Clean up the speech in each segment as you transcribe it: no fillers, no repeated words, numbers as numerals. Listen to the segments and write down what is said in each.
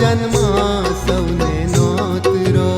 ભોજનમાં સૌને નોતરો.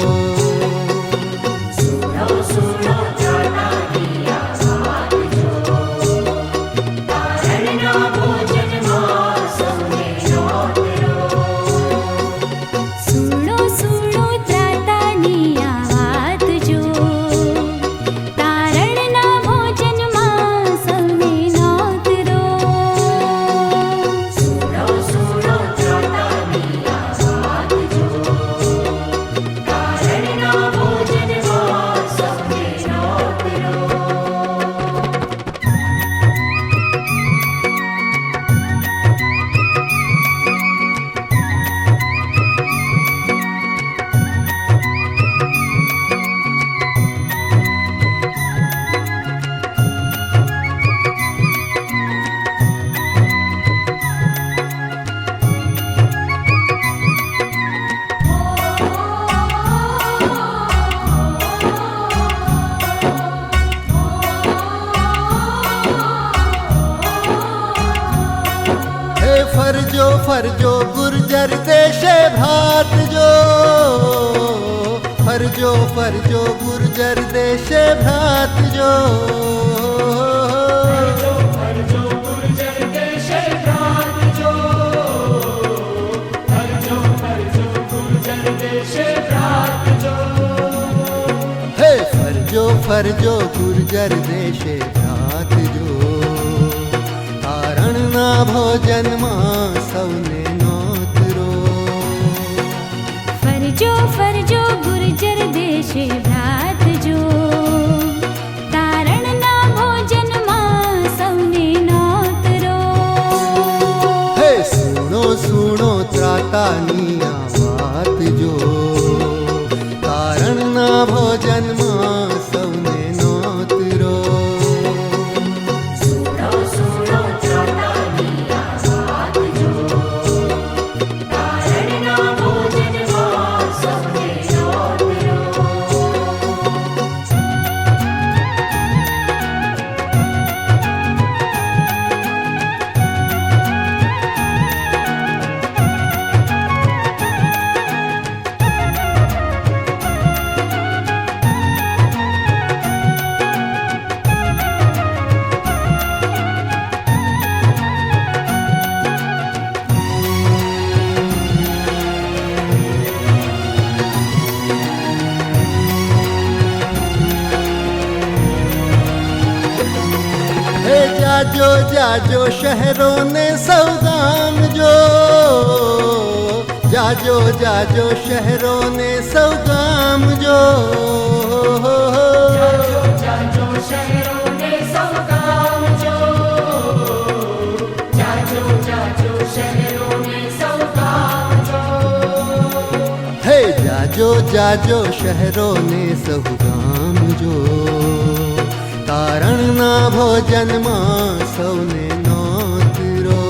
ફરજો ફરજો ગુર્જર દેશે ભ્રાતજો. ફરજો ફરજો ગુર્જર દેશે ભ્રાતજો. હે ફરજો ફરજો ગુર્જર દેશે ભ્રાતજો. તારણના ભોજનમાં સૌને નોતરો. ફરજો ફરજો ગુર્જર દેશે ભ્રાતજો. તારણના ભોજનમાં સૌને નોતરો. હે સુણો સુણો ત્રાતાની આ વાત જો. તારણના ભોજનમાં સૌને નોતરો. જાજો જાજો શહેરોને સૌ ગામજો. જાજો જાજો શહેરોને સૌ ગામજો. હે જાજો જાજો શહેરોને સૌ ગામજો. તારણના ભોજનમાં સૌને નોતરો.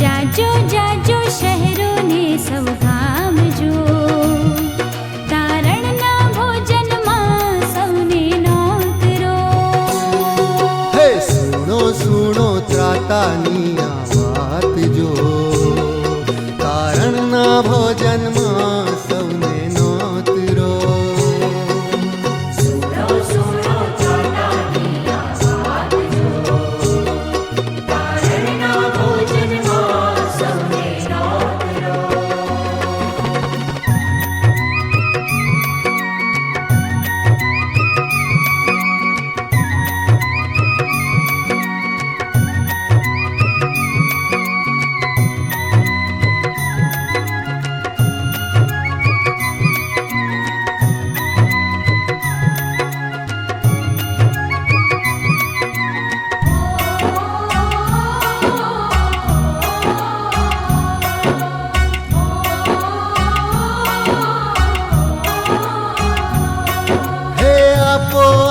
જાજો જાજો શહેરોને સૌ ગામજો. તારણના ભોજનમાં સૌને નોતરો. હે સુણો સુણો ત્રાતાની આ વાત જો. તારણના ભોજનમાં સૌને નોતરો.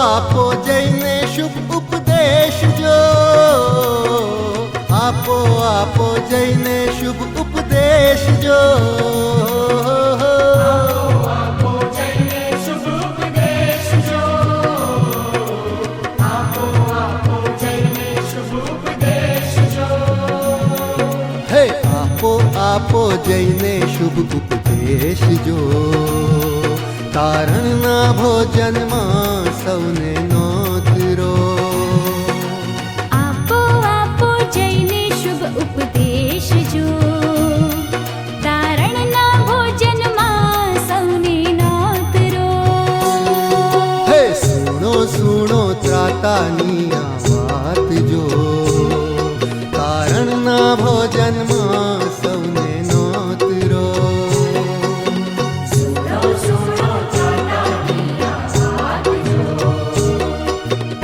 આપો જઈને શુભ ઉપદેશ જો. આપો આપો જઈને શુભ ઉપદેશ જો. હે આપો આપો જઈને શુભ ઉપદેશ જો, તારણના ભોજનમાં સૌને નોતરો. આપો આપો જઈને શુભ ઉપદેશ જો, તારણના ભોજનમાં સૌને નોતરો. હે સુણો સુણો ત્રાતાની આ વાત જો, તારણના ભોજનમાં સૌને નોતરો. સુણો સુણો ત્રાતાની આ વાત જો,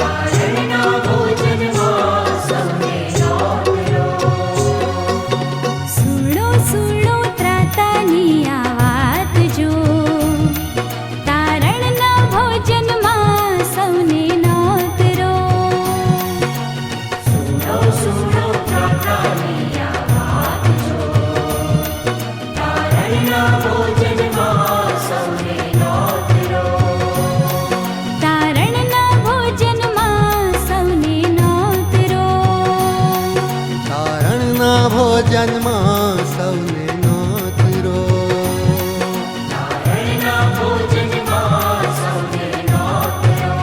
તારણના ભોજનમાં સૌને નોતરો. સુણો સુણો ત્રાતાની આ વાત જો, તારણના ભોજનમાં સૌને નોતરો. સુણો સુણો ત્રાતાની આ વાત જો, તારણના ભોજનમાં સૌને નોતરો. તારણના ભોજનમાં સૌને નોતરો. તારણના ભોજનમાં સૌને નોતરો. તારણના ભોજનમાં સૌને નોતરો.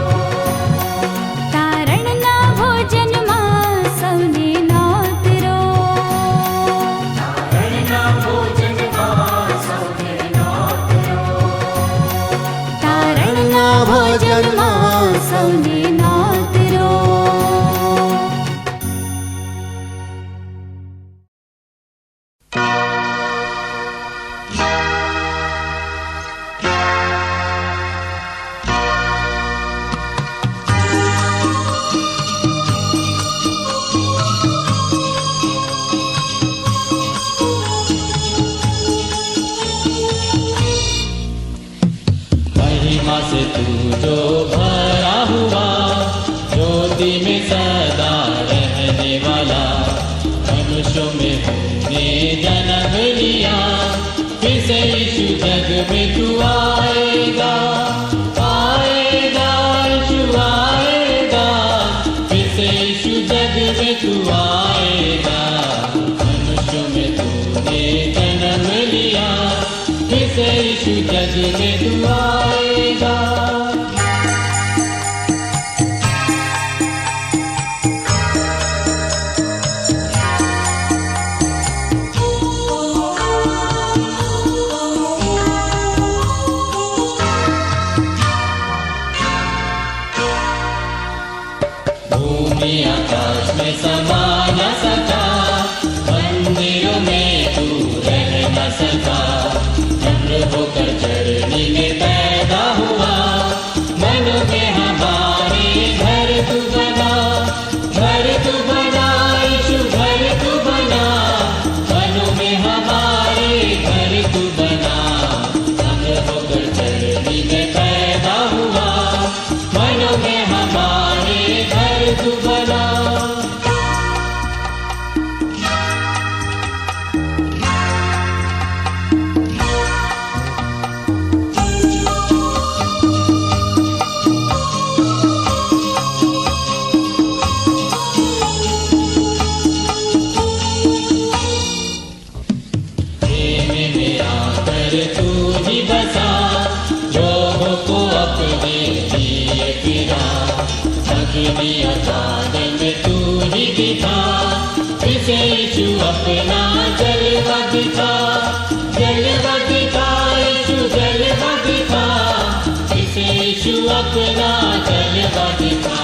તારણના ભોજનમાં સૌને નોતરો. તારણના ભોજનમાં સૌને નોતરો. તારણના ભોજનમાં સૌને નોતરો. महिमा से तू जो भरा हुआ, ज्योति में सदा रहने वाला, मनुष्यों में होने जन्म लिया, फिर से यीशु जग में तू आएगा. आएगा यीशु आएगा, फिर से यीशु जग में तू आएगा. मनुष्यों में तूने जन्म लिया, फिर से यीशु जग में तू आएगा. भूमि आकाश में समा न सका, मंदिरों में तू रह न सका. चंद्र होकर चढ़नी में पैदा हुआ, मन में हमारे घर तू बना. घर तू बना यीशु, घर तू बना, मनो में हमारे घर तू बना. चंद्र होकर चढ़नी में पैदा हुआ, मनो में हमारे घर तू बना. प्रेम में आकर तू ही बसा, लोगों को अपने लिए फिरा. अग्नि और बादल में तू ही दिखा, फिर से यीशु अपना जलवा दिखा. जलवा दिखा यीशु, जलवा दिखा, फिर से यीशु अपना जलवा दिखा.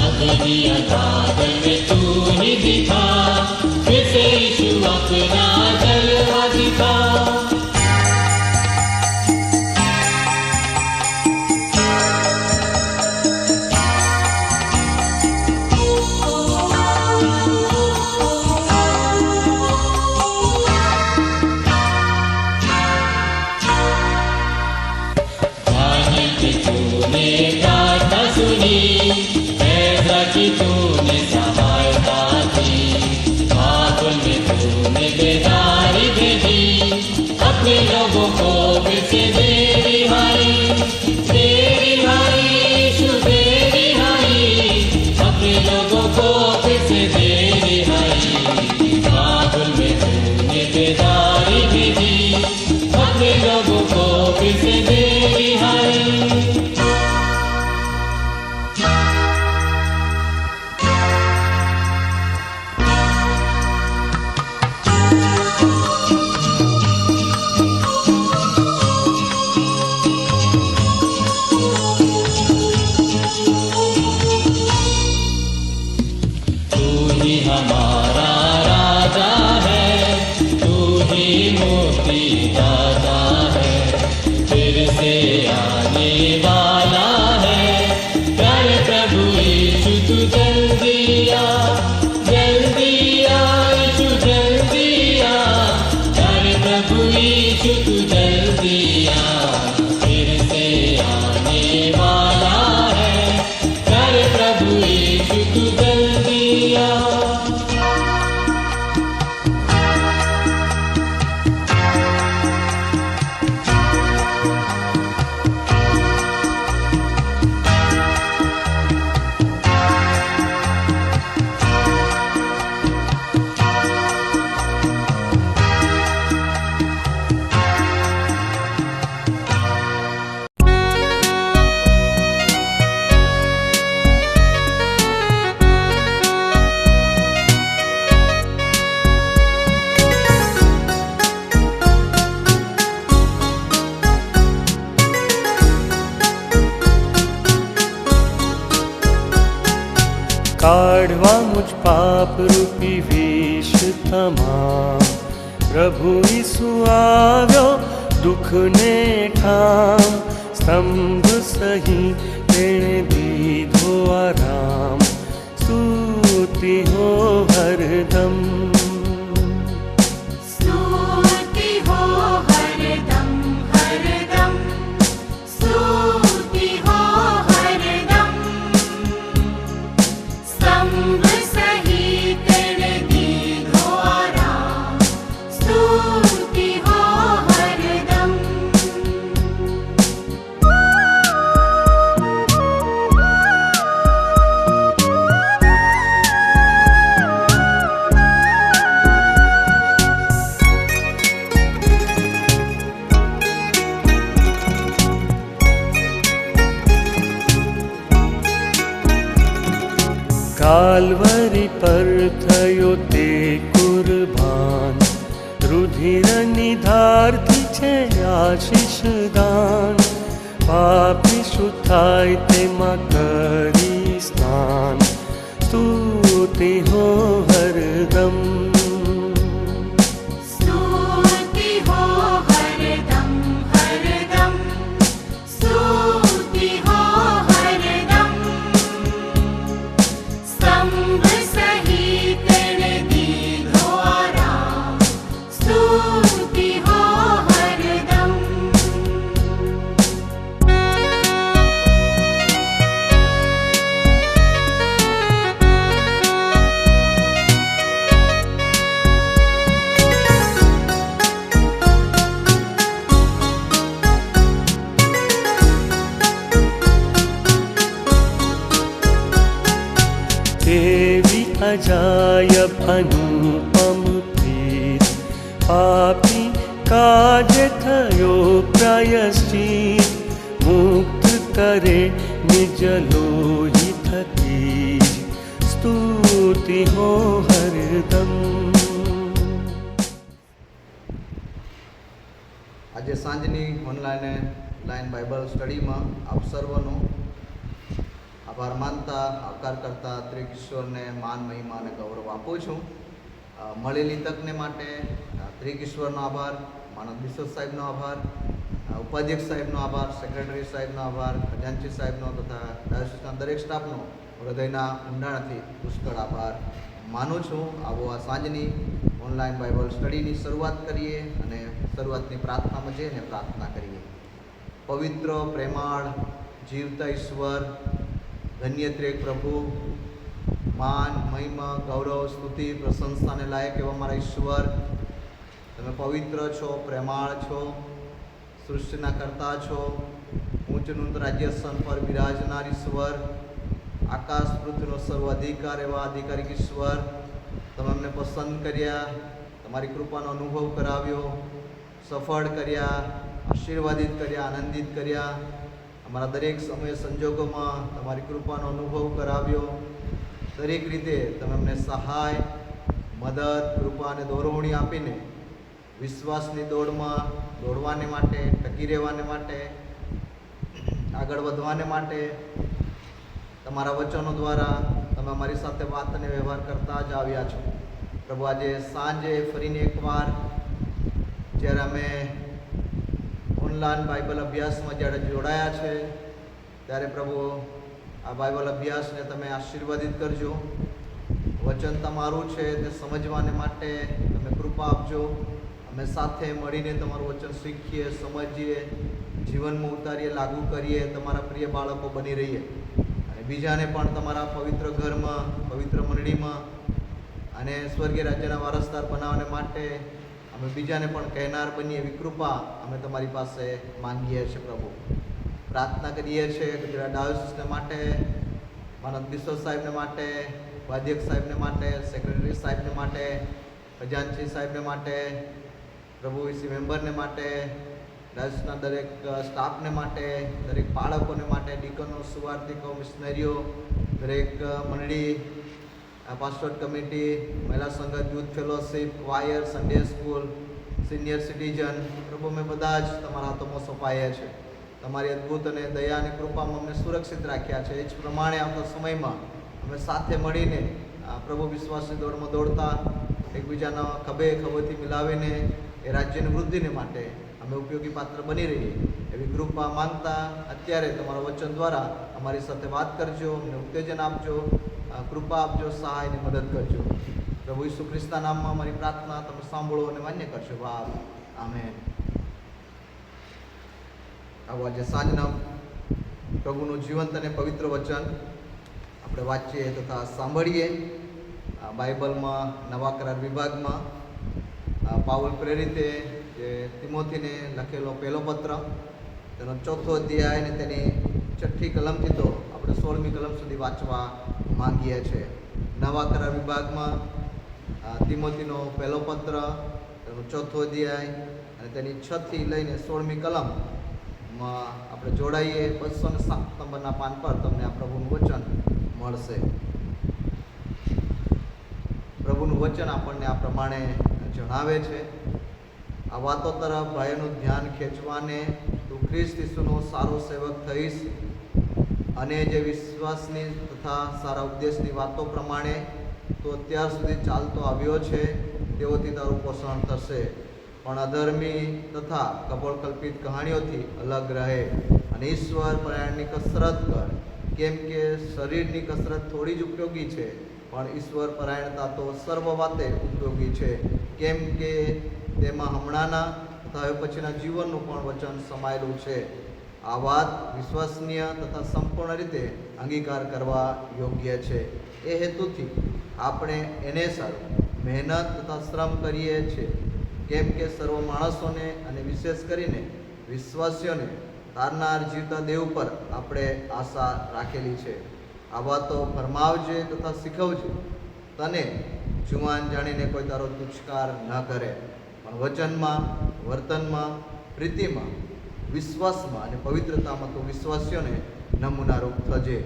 अग्नि और बादल में तू ही दिखा, फिर से यीशु अपना जलवा दिखा. तूने प्रार्थना सुनी, ऐसा कि तूने सहायता की. बाबुल में तूने बेदारी भेजी, अपने लोगों को फिर से दे रिहाई. दे रिहाई यीशु, दे रिहाई, अपने लोगों को फिर से दे रिहाई. बाबुल में तूने से दे रिहाई। तू ही हमारा राजा है, तू ही मुक्ति दाता है, फिर से आने वाला है। प्यारे प्रभु यीशु तू जल्दी आ, जल्दी आ यीशु जल्दी आ। प्यारे प्रभु यीशु तू जल्दी आ, फिर से आने वाला है। प्यारे प्रभु यीशु तू जल्दी आ। કાઢવા મુજ પાપ રૂપી વેશ તમામ, પ્રભુ ઈસુ આવ્યો દુઃખને ઠામ, સ્તંભ સહી તેણે દીધો આરામ, સ્તુતિ હો હરદમ. स्तुति हो हरदम हरदम, स्तुति हो हरदम। स्तंभ सहित तेरे दीधो आराम, स्तुति हो हरदम। કાલ્વરી પર થયો તે કુરબાન, રુધિરની ધારથી છે આશીષ દાન, પાપી શું થાય તેમાં કરી સ્નાન, સ્તુતિ હો હરદમ. स्तुति हो हरदम हरदम, स्तुति हो हरदम। स्तंभ सहित तेरे दीधो आराम, स्तुति हो हरदम। તેવી અજાયબ અનુપમ પ્રીત, પાપી કાજે થયો પ્રાયશ્ચિત, મુક્ત કરે નિજ લોહી થકી, સ્તુતિ હો હરદમ. આજે સાંજની ઓનલાઈન બાઇબલ સ્ટડીમાં આપ સર્વનો આભાર માનતા, આવકાર કરતા ત્રિકીશ્વરને માન, મહિમા અને ગૌરવ આપું છું. મળેલી તકને માટે ત્રિકીશ્વરનો આભાર, માનદ બિશપ સાહેબનો આભાર, ઉપાધ્યક્ષ સાહેબનો આભાર, સેક્રેટરી સાહેબનો આભાર, ખજાનચી સાહેબનો તથા ડાયોસિસના દરેક સ્ટાફનો હૃદયના ઊંડાણથી પુષ્કળ આભાર માનું છું. આવો આ સાંજની ઓનલાઈન બાઇબલ સ્ટડીની શરૂઆત કરીએ અને શરૂઆતની પ્રાર્થનામાં જઈને પ્રાર્થના કરીએ. પવિત્ર, પ્રેમાળ, જીવતા ઈશ્વર, ધન્ય ત્રેક પ્રભુ, માન, મહિમા, ગૌરવ, સ્તુતિ, પ્રશંસાને લાયક એવા મારા ઈશ્વર, તમે પવિત્ર છો, પ્રેમાળ છો, સૃષ્ટિના કરતા છો, ઊંચ નૂત રાજ્યસ્થાન પર બિરાજનાર ઈશ્વર, આકાશ પૃથ્વીનો સર્વ અધિકાર એવા અધિકારી ઈશ્વર, તમે અમને પસંદ કર્યા, તમારી કૃપાનો અનુભવ કરાવ્યો, સફળ કર્યા, આશીર્વાદિત કર્યા, આનંદિત કર્યા. અમારા દરેક સમય સંજોગોમાં તમારી કૃપાનો અનુભવ કરાવ્યો. દરેક રીતે તમે અમને સહાય, મદદ, કૃપા અને દોરવણી આપીને વિશ્વાસની દોડમાં દોડવાને માટે, ટકી રહેવાને માટે, આગળ વધવાને માટે તમારા વચનો દ્વારા તમે અમારી સાથે વાત અને વ્યવહાર કરતા જ આવ્યા છો. પ્રભુ, આજે સાંજે ફરીને એકવાર જ્યારે અમે ઓનલાઈન બાઇબલ અભ્યાસમાં જ્યારે જોડાયા છે ત્યારે પ્રભુ આ બાઇબલ અભ્યાસને તમે આશીર્વાદિત કરજો. વચન તમારું છે તે સમજવાને માટે તમે કૃપા આપજો. અમે સાથે મળીને તમારું વચન શીખીએ, સમજીએ, જીવનમાં ઉતારીએ, લાગુ કરીએ, તમારા પ્રિય બાળકો બની રહીએ અને બીજાને પણ તમારા પવિત્ર ઘરમાં, પવિત્ર મંડળીમાં અને સ્વર્ગીય રાજ્યના વારસદાર બનાવવાને માટે અમે બીજાને પણ કહેનાર બનીએ એવી કૃપા અમે તમારી પાસે માંગીએ છીએ. પ્રભુ, પ્રાર્થના કરીએ છીએ ગુજરાત ડાયોસિસને માટે, માનદ બિશ્વ સાહેબને માટે, ઉપાધ્યક્ષ સાહેબને માટે, સેક્રેટરી સાહેબને માટે, ખજાનચી સાહેબને માટે, પ્રભુ ઈસી મેમ્બરને માટે, ડાયોસિસના દરેક સ્ટાફને માટે, દરેક બાળકોને માટે, ડીકનો, સુવાર્તિકો, મિશનરીઓ, દરેક મંડળી, પાસ્ટોરેટ કમિટી, મહિલા સંગત, youth fellowship, wire, Sunday school, senior citizen, પ્રભુ અમે બધા જ તમારા હાથોમાં સોંપાયા છે. તમારી અદ્ભુત અને દયા અને કૃપામાં અમને સુરક્ષિત રાખ્યા છે. એ જ પ્રમાણે આવતા સમયમાં અમે સાથે મળીને પ્રભુ વિશ્વાસની દોડમાં દોડતા, એકબીજાના ખભે ખભેથી મિલાવીને એ રાજ્યની વૃદ્ધિને માટે અમે ઉપયોગી પાત્ર બની રહીએ એવી કૃપા માંગતા અત્યારે તમારા વચન દ્વારા અમારી સાથે વાત કરજો, અમને ઉત્તેજન આપજો, કૃપા આપજો, સહાય અને મદદ કરજો. પ્રભુ ઈસુ ખ્રિસ્તના નામમાં અમારી પ્રાર્થના તમે સાંભળો અને માન્ય કરશો. બાપ, આમેન. આવો આજે સાંજના પ્રભુનું જીવંત અને પવિત્ર વચન આપણે વાંચીએ તથા સાંભળીએ. બાઇબલમાં નવા કરાર વિભાગમાં પાઉલ પ્રેરિતે જે તિમોથીને લખેલો પહેલો પત્ર, તેનો 4થો અધ્યાય અને તેની 6ઠ્ઠી કલમથી તો આપણે 16મી કલમ સુધી વાંચવા માંગીએ છીએ. નવા કરાર વિભાગમાં તિમોથીનો પહેલો પત્ર, તેનો 4થો અધ્યાય અને તેની 6થી લઈને 16મી કલમમાં આપણે જોડાઈએ. 207 નંબરના પાન પર તમને આ પ્રભુનું વચન મળશે. પ્રભુનું વચન આપણને આ પ્રમાણે જણાવે છે: આ વાતો તરફ ભાઈઓનું ધ્યાન ખેંચવાને તું ખ્રિસ્ત ઈસુનો સારો સેવક થઈશ અને જે વિશ્વાસની તથા સારા ઉપદેશની વાતો પ્રમાણે તો અત્યાર સુધી ચાલતો આવ્યો છે તેઓથી તારું પોષણ થશે. પણ અધર્મી તથા કપોળકલ્પિત કહાણીઓથી અલગ રહે અને ઈશ્વર પરાયણની કસરત કર. કેમ કે શરીરની કસરત થોડી જ ઉપયોગી છે, પણ ઈશ્વર પરાયણતા તો સર્વ વાતે ઉપયોગી છે. કેમ કે તેમાં હમણાંના તથા હવે પછીના જીવનનું પણ વચન સમાયેલું છે. આ વાત વિશ્વસનીય તથા સંપૂર્ણ રીતે અંગીકાર કરવા યોગ્ય છે. એ હેતુથી આપણે એને સારું મહેનત તથા શ્રમ કરીએ છીએ. કેમ કે સર્વ માણસોને અને વિશેષ કરીને વિશ્વાસીઓને તારનાર જીવતા દેવ પર આપણે આશા રાખેલી છે. આ વાતો ફરમાવજે તથા શીખવજે. તને જુવાન જાણીને કોઈ તારો તુચ્છકાર ન કરે, પણ વચનમાં, વર્તનમાં, પ્રીતિમાં, વિશ્વાસમાં અને પવિત્રતામાં તું વિશ્વાસીઓને નમૂનારૂપ થજે.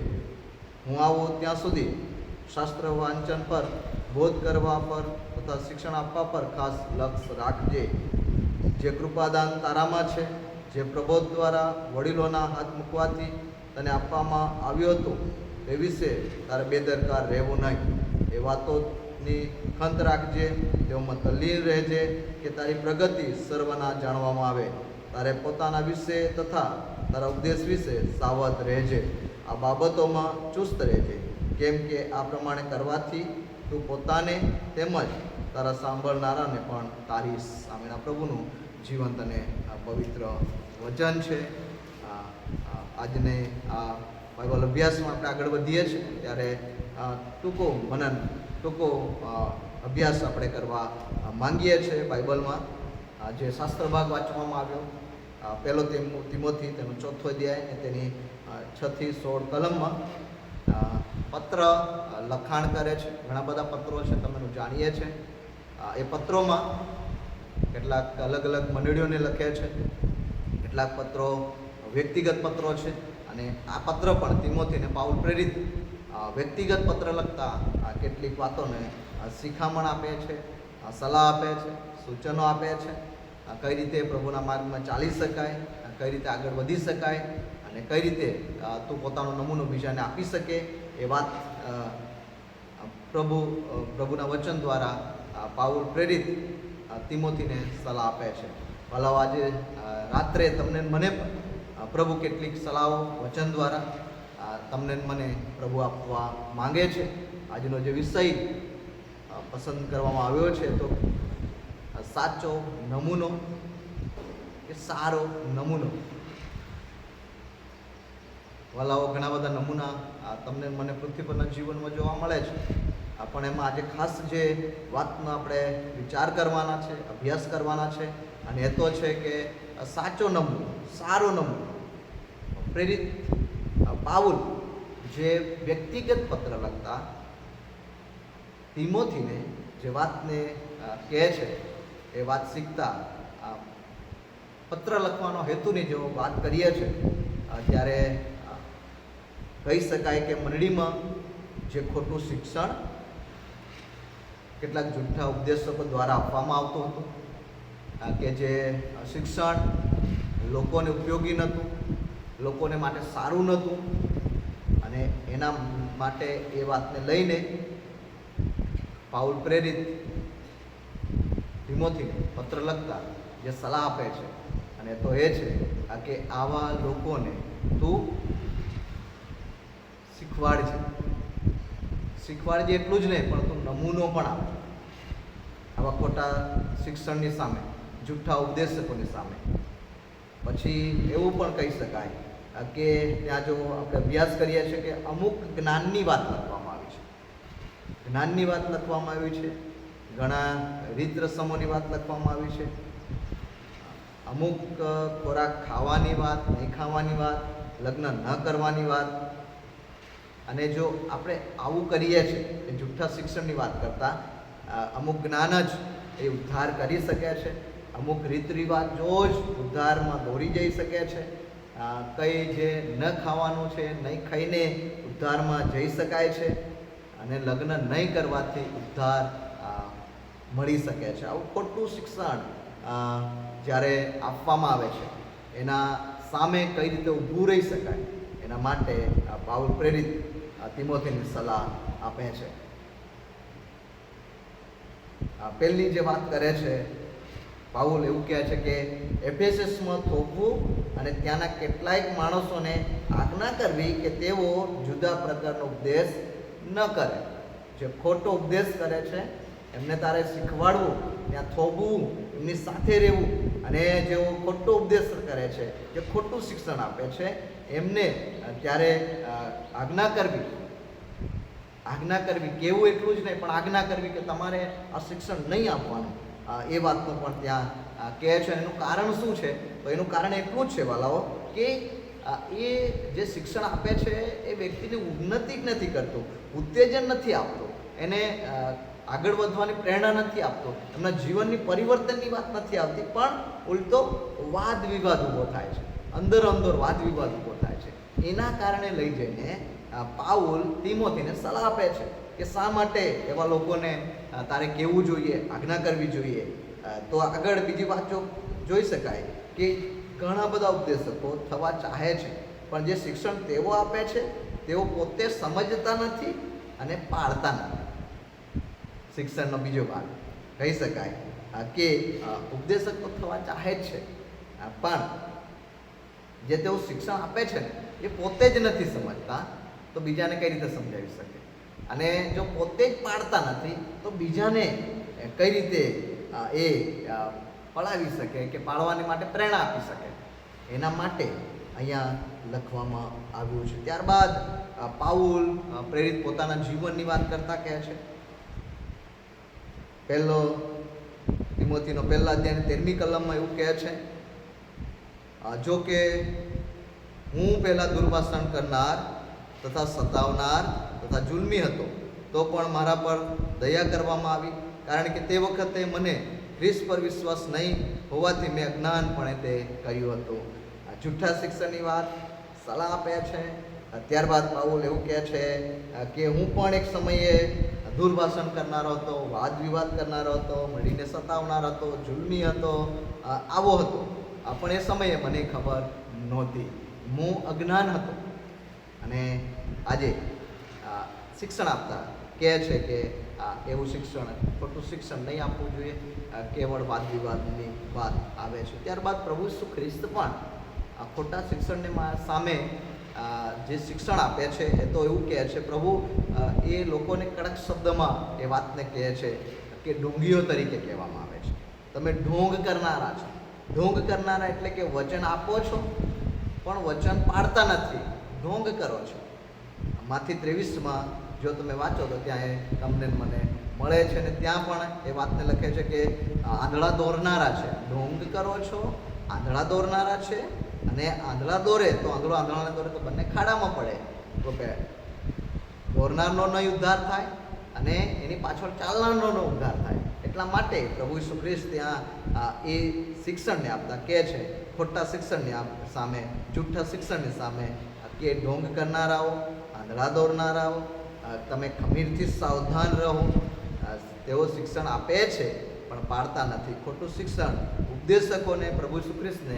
હું આવું ત્યાં સુધી શાસ્ત્ર વાંચન પર, બોધ કરવા પર તથા શિક્ષણ આપવા પર ખાસ લક્ષ રાખજે. જે કૃપાદાન તારામાં છે, જે પ્રબોધ દ્વારા વડીલોના હાથ મૂકવાથી તને આપવામાં આવ્યું હતું, એ વિશે તારે બેદરકાર રહેવું નહીં. એ વાતોની ખંત રાખજે, તેઓમાં તલ્લીન રહેજે કે તારી પ્રગતિ સર્વના જાણવામાં આવે. તારે પોતાના વિશે તથા તારા ઉપદેશ વિશે સાવધ રહેજે. આ બાબતોમાં ચુસ્ત રહેજે. કેમ કે આ પ્રમાણે કરવાથી તું પોતાને તેમજ તારા સાંભળનારાને પણ તારીશ. આમેના પ્રભુનું જીવંત અને પવિત્ર વચન છે. આજને આ બાઇબલ અભ્યાસમાં આપણે આગળ વધીએ છીએ ત્યારે ટૂંકો મનન, ટૂંકો અભ્યાસ આપણે કરવા માંગીએ છીએ. બાઇબલમાં જે શાસ્ત્ર ભાગ વાંચવામાં આવ્યો, પહેલો તિમોથી તેનો 4થો અધ્યાય અને તેની 6 થી 16 કલમમાં પત્ર લખાણ કરે છે. ઘણા બધા પત્રો છે, તમે જાણીએ છીએ. એ પત્રોમાં કેટલાક અલગ અલગ મંડળીઓને લખે છે, કેટલાક પત્રો વ્યક્તિગત પત્રો છે અને આ પત્ર પણ તિમોથીને પાઉલ પ્રેરિત વ્યક્તિગત પત્ર લખતા કેટલીક વાતોને શિખામણ આપે છે, સલાહ આપે છે, સૂચનો આપે છે, કઈ રીતે પ્રભુના માર્ગમાં ચાલી શકાય, કઈ રીતે આગળ વધી શકાય અને કઈ રીતે તું પોતાનો નમૂનો બીજાને આપી શકે એ વાત પ્રભુના વચન દ્વારા પાઉલ પ્રેરિત તિમોથીને સલાહ આપે છે. ભલાઓ આજે રાત્રે તમને મને પણ પ્રભુ કેટલીક સલાહો વચન દ્વારા તમને મને પ્રભુ આપવા માંગે છે. આજનો જે વિષય પસંદ કરવામાં આવ્યો છે તો સાચો નમૂનો કે સારો નમૂનો. વાલાઓ, ઘણા બધા નમૂના તમને મને પૃથ્વી પરના જીવનમાં જોવા મળે છે, પણ એમાં આજે ખાસ જે વાતનો આપણે વિચાર કરવાના છે, અભ્યાસ કરવાના છે અને એ તો છે કે સાચો નમૂનો, સારો નમૂનો. પ્રેરિત પાઉલ જે વ્યક્તિગત પત્ર લખતા તિમોથીને જે વાતને કહે છે એ વાત શીખતા પત્ર લખવાનો હેતુની જો વાત કરીએ છીએ ત્યારે કહી શકાય કે મંડળીમાં જે ખોટું શિક્ષણ કેટલાક જૂઠા ઉપદેશકો દ્વારા આપવામાં આવતું હતું, કે જે શિક્ષણ લોકોને ઉપયોગી નહોતું, લોકોને માટે સારું નહોતું, અને એના માટે એ વાતને લઈને પાઉલ પ્રેરિત તિમોથીને પત્ર લખતા જે સલાહ આપે છે અને તો એ છે કે આવા લોકોને તું શીખવાડજે એટલું જ નહીં પણ તું નમૂનો પણ આપ આવા ખોટા શિક્ષણની સામે, જૂઠા ઉપદેશકોની સામે. પછી એવું પણ કહી શકાય કે ત્યાં જો આપણે અભ્યાસ કરીએ છીએ કે અમુક જ્ઞાનની વાત લખવામાં આવી છે, જ્ઞાનની વાત લખવામાં આવી છે, ઘણા રીત રસમોની વાત લખવામાં આવી છે, અમુક ખોરાક ખાવાની વાત, નહીં ખાવાની વાત, લગ્ન ન કરવાની વાત. અને જો આપણે આવું કરીએ છીએ કે જૂઠા શિક્ષણની વાત કરતાં અમુક જ્ઞાન જ એ ઉદ્ધાર કરી શકે છે, અમુક રીત રિવાજો જ ઉદ્ધારમાં દોરી જઈ શકે છે, કઈ જે ન ખાવાનું છે, નહીં ખાઈને ઉદ્ધારમાં જઈ શકાય છે, અને લગ્ન નહીં કરવાથી ઉદ્ધાર મળી શકે છે. આવું ખોટું શિક્ષણ જ્યારે આપવામાં આવે છે એના સામે કઈ રીતે ઊભું રહી શકાય એના માટે પાઉલ પ્રેરિત તિમોથીની સલાહ આપે છે. પહેલી જે વાત કરે છે પાઉલ એવું કહે છે કે એફેસસમાં થોભવું અને ત્યાંના કેટલાયક માણસોને આજ્ઞા કરવી કે તેઓ જુદા પ્રકારનો ઉપદેશ ન કરે. જે ખોટો ઉપદેશ કરે છે એમને તારે શીખવાડવું, ત્યાં થોભવું, એમની સાથે રહેવું, અને જેઓ ખોટો ઉપદેશ કરે છે, જે ખોટું શિક્ષણ આપે છે એમને ત્યારે આજ્ઞા કરવી, કેવું એટલું જ નહીં પણ આજ્ઞા કરવી કે તમારે આ શિક્ષણ નહીં આપવાનું. એ વાતનું પણ ત્યાં કહે છે. એનું કારણ શું છે? તો એનું કારણ એટલું જ છે વાલાઓ કે એ જે શિક્ષણ આપે છે એ વ્યક્તિની ઉન્નતિ નથી કરતું, ઉત્તેજન નથી આપતું, એને આગળ વધવાની પ્રેરણા નથી આપતો, એમના જીવનની પરિવર્તનની વાત નથી આવતી, પણ ઉલટો વાદ વિવાદ ઊભો થાય છે, અંદર વાદ વિવાદ ઊભો થાય છે. એના કારણે લઈ જઈને પાઉલ તિમોથીને સલાહ આપે છે કે શા માટે એવા લોકોને તારે કહેવું જોઈએ, આજ્ઞા કરવી જોઈએ. તો આગળ બીજી વાત જોઈ શકાય કે ઘણા બધા ઉપદેશકો થવા ચાહે છે, પણ જે શિક્ષણ તેઓ આપે છે તેઓ પોતે સમજતા નથી અને પાળતા નથી. શિક્ષણનો બીજો ભાગ કહી શકાય કે ઉપદેશક તો થવા ચાહે જ છે, પણ જે તેઓ શિક્ષણ આપે છે ને એ પોતે જ નથી સમજતા, તો બીજાને કઈ રીતે સમજાવી શકે? અને જો પોતે જ પાડતા નથી તો બીજાને કઈ રીતે એ પડાવી શકે કે પાડવાની માટે પ્રેરણા આપી શકે? એના માટે અહીંયા લખવામાં આવ્યું છે. ત્યારબાદ પાઉલ પ્રેરિત પોતાના જીવનની વાત કરતા કહે છે. પહેલો તિમોથીનો પહેલા અધ્યાયની 13મી કલમમાં એવું કહે છે, જો કે હું પહેલાં દુર્ભાષણ કરનાર તથા સતાવનાર તથા જુલ્મી હતો, તો પણ મારા પર દયા કરવામાં આવી, કારણ કે તે વખતે મને ખ્રિસ્ત પર વિશ્વાસ નહીં હોવાથી મેં અજ્ઞાનપણે તે કર્યું હતું. જૂઠા શિક્ષણની વાત સલાહ આપે છે. ત્યારબાદ પાઉલ એવું કહે છે કે હું પણ એક સમયે દુર્ભાષણ કરનારો હતો, વાદ વિવાદ કરનારો હતો, મળીને સતાવનાર હતો, જુલ્મી હતો, આવો હતો. પણ એ સમયે મને ખબર નહોતી, હું અજ્ઞાન હતો. અને આજે શિક્ષણ આપતા કહે છે કે એવું શિક્ષણ, ખોટું શિક્ષણ નહીં આપવું જોઈએ. કેવળ વાદ વિવાદની વાત આવે છે. ત્યારબાદ પ્રભુ ઈસુ ખ્રિસ્ત પણ આ ખોટા શિક્ષણને સામે જે શિક્ષણ આપે છે એ તો એવું કહે છે, પ્રભુ એ લોકોને કડક શબ્દમાં એ વાતને કહે છે કે ઢોંગીઓ તરીકે કહેવામાં આવે છે. તમે ઢોંગ કરનારા છો. ઢોંગ કરનારા એટલે કે વચન આપો છો પણ વચન પાળતા નથી, ઢોંગ કરો છો. માથી 23માં જો તમે વાંચો તો ત્યાં એ તમને મને મળે છે ને ત્યાં પણ એ વાતને લખે છે કે આંધળા દોરનારા છે. ઢોંગ કરો છો, આંધળા દોરનારા છે. અને આંધળા દોરે તો આંધળાને દોરે તો બંને ખાડામાં પડે. તો કે દોરનારનો નહીં ઉદ્ધાર થાય અને એની પાછળ ચાલનારનો ન ઉદ્ધાર થાય. એટલા માટે પ્રભુ ઈસુ ખ્રિસ્ત ત્યાં એ શિક્ષણને આપતા કહે છે, ખોટા શિક્ષણની સામે, જૂઠા શિક્ષણની સામે કે ઢોંગ કરનારાઓ, આંધળા દોરનારાઓ, તમે ખમીરથી સાવધાન રહો. તેઓ શિક્ષણ આપે છે પણ પાડતા નથી. ખોટું શિક્ષણ ઉપદેશકોને, પ્રભુ ઈસુ ખ્રિસ્તને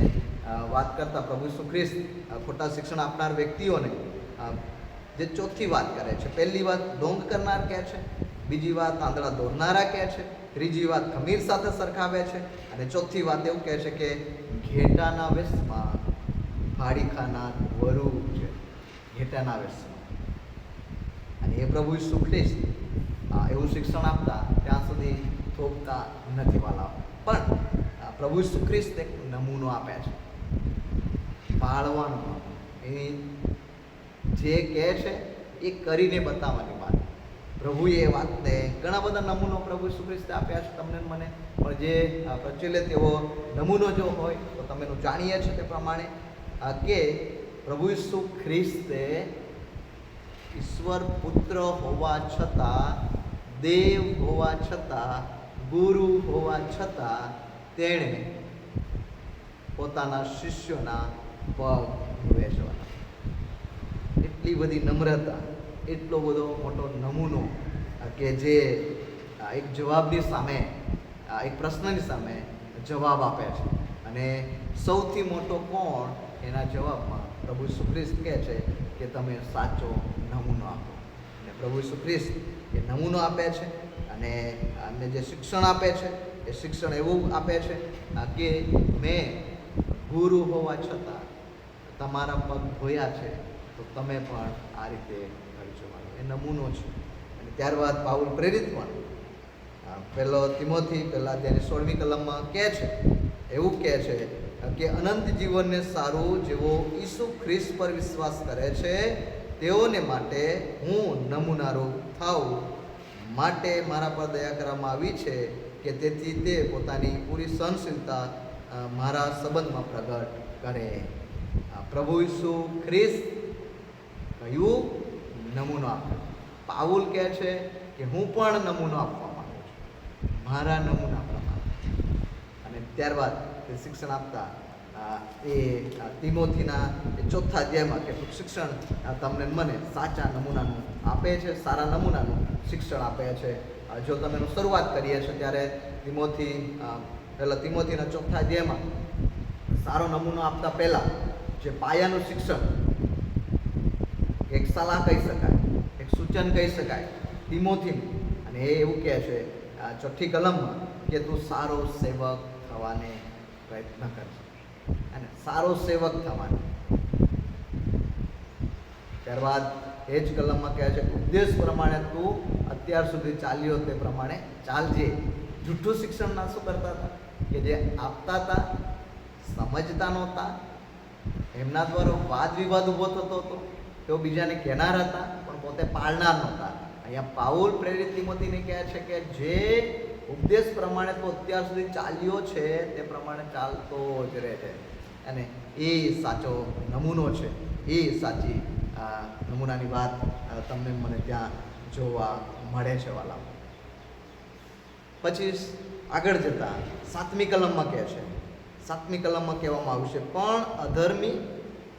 વાત કરતા પ્રભુ ઈસુ ખ્રિસ્ત ખોટા શિક્ષણ આપનાર વ્યક્તિઓને જે ચોથી વાત કરે છે. પહેલી વાત ઢોંગ કરનાર કહે છે, બીજી વાત આંધળા દોરનારા કહે છે, ત્રીજી વાત ખમીર સાથે સરખાવે છે, અને ચોથી વાત એવું કહે છે કે ઘેટાના વેશમાં ફાડી ખાનાર વરુ છે. ઘેટાના વેશમાં. અને એ પ્રભુ ઈસુ ખ્રિસ્ત એવું શિક્ષણ આપતા ત્યાં સુધી થોપતા નથી વાલા. પણ પ્રભુ ઈસુ ખ્રિસ્ત એક નમૂનો આપે છે પાળવાનો. એ જે કહે છે એ કરીને બતાવવાની વાત. પ્રભુએ એ વાતને ઘણા બધા નમૂનો પ્રભુ ઈસુ ખ્રિસ્તે આપ્યા છે તમને મને. પણ જે પ્રચલિત એવો નમૂનો જો હોય તો તમે જાણીએ છીએ તે પ્રમાણે કે પ્રભુ ઈસુ ખ્રિસ્તે ઈશ્વર પુત્ર હોવા છતાં, દેવ હોવા છતાં, ગુરુ હોવા છતાં તેણે પોતાના શિષ્યોના પગ વેચવાના. એટલી બધી નમ્રતા, એટલો બધો મોટો નમૂનો કે જે એક જવાબની સામે, એક પ્રશ્નની સામે જવાબ આપે છે. અને સૌથી મોટો કોણ એના જવાબમાં પ્રભુ ઈસુ ખ્રિસ્ત કહે છે કે તમે સાચો નમૂનો આપો. અને પ્રભુ ઈસુ ખ્રિસ્ત એ નમૂનો આપે છે અને અમને જે શિક્ષણ આપે છે એ શિક્ષણ એવું આપે છે કે મેં ગુરુ હોવા છતાં તમારા પગ ધોયા છે તો તમે પણ આ રીતે કરજો. એ નમૂનો છે. અને ત્યારબાદ પાઉલ પ્રેરિત પણ પહેલો તિમોથી પહેલા તેને 16મી કલમમાં કહે છે, એવું કહે છે કે અનંત જીવનને સારું જેવો ઈસુ ખ્રિસ્ત પર વિશ્વાસ કરે છે તેઓને માટે હું નમૂનારૂપ થાઉં માટે મારા પર દયા કરવામાં આવી છે કે તેથી તે પોતાની પૂરી સહનશીલતા મારા સંબંધમાં પ્રગટ કરે. પ્રભુ ઈસુ ખ્રિસ્ત કયું નમૂનો આપે. પાઉલ કહે છે કે હું પણ નમૂનો આપવા માંગુ છું મારા નમૂના પ્રમાણે. અને ત્યારબાદ તે શિક્ષણ આપતા એ તિમોથીના ચોથા અધ્યાયમાં કેટલુંક શિક્ષણ તમને મને સાચા નમૂનાનું આપે છે, સારા નમૂનાનું શિક્ષણ આપે છે. જો તમે એનું શરૂઆત કરીએ છીએ ત્યારે પહેલાં તિમોથીના ચોથા અધ્યાયમાં સારો નમૂનો આપતા પહેલાં જે પાયાનું શિક્ષણ, એક સલાહ કહી શકાય, એક સૂચન કહી શકાય તિમોથીનું. અને એ એવું કહે છે ચોથી કલમમાં કે તું સારો સેવક થવાને પ્રયત્ન કરશે. અને સારો સેવક થવાનો. ત્યારબાદ એ જ કલમમાં કહે છે ઉપદેશ પ્રમાણે તું અત્યાર સુધી ચાલ્યો તે પ્રમાણે ચાલજે. જૂઠું શિક્ષણના શું કરતા હતા કે જે આપતા હતા, સમજતા નહોતા, એમના દ્વારા વાદ વિવાદ ઊભો થતો હતો, તેઓ બીજાને કહેનાર હતા પણ પોતે પાળનાર નહોતા. અહીંયા પાઉલ પ્રેરિત તિમોથીને કહે છે કે જે ઉપદેશ પ્રમાણે તો અત્યાર સુધી ચાલ્યો છે તે પ્રમાણે ચાલતો જ રહે છે. અને એ સાચો નમૂનો છે. એ સાચી નમૂનાની વાત તમને મને ત્યાં જોવા મળે છે વાલા. પછી આગળ જતાં 7મી કલમમાં કહે છે, 7મી કલમમાં કહેવામાં આવ્યું છે, પણ અધર્મી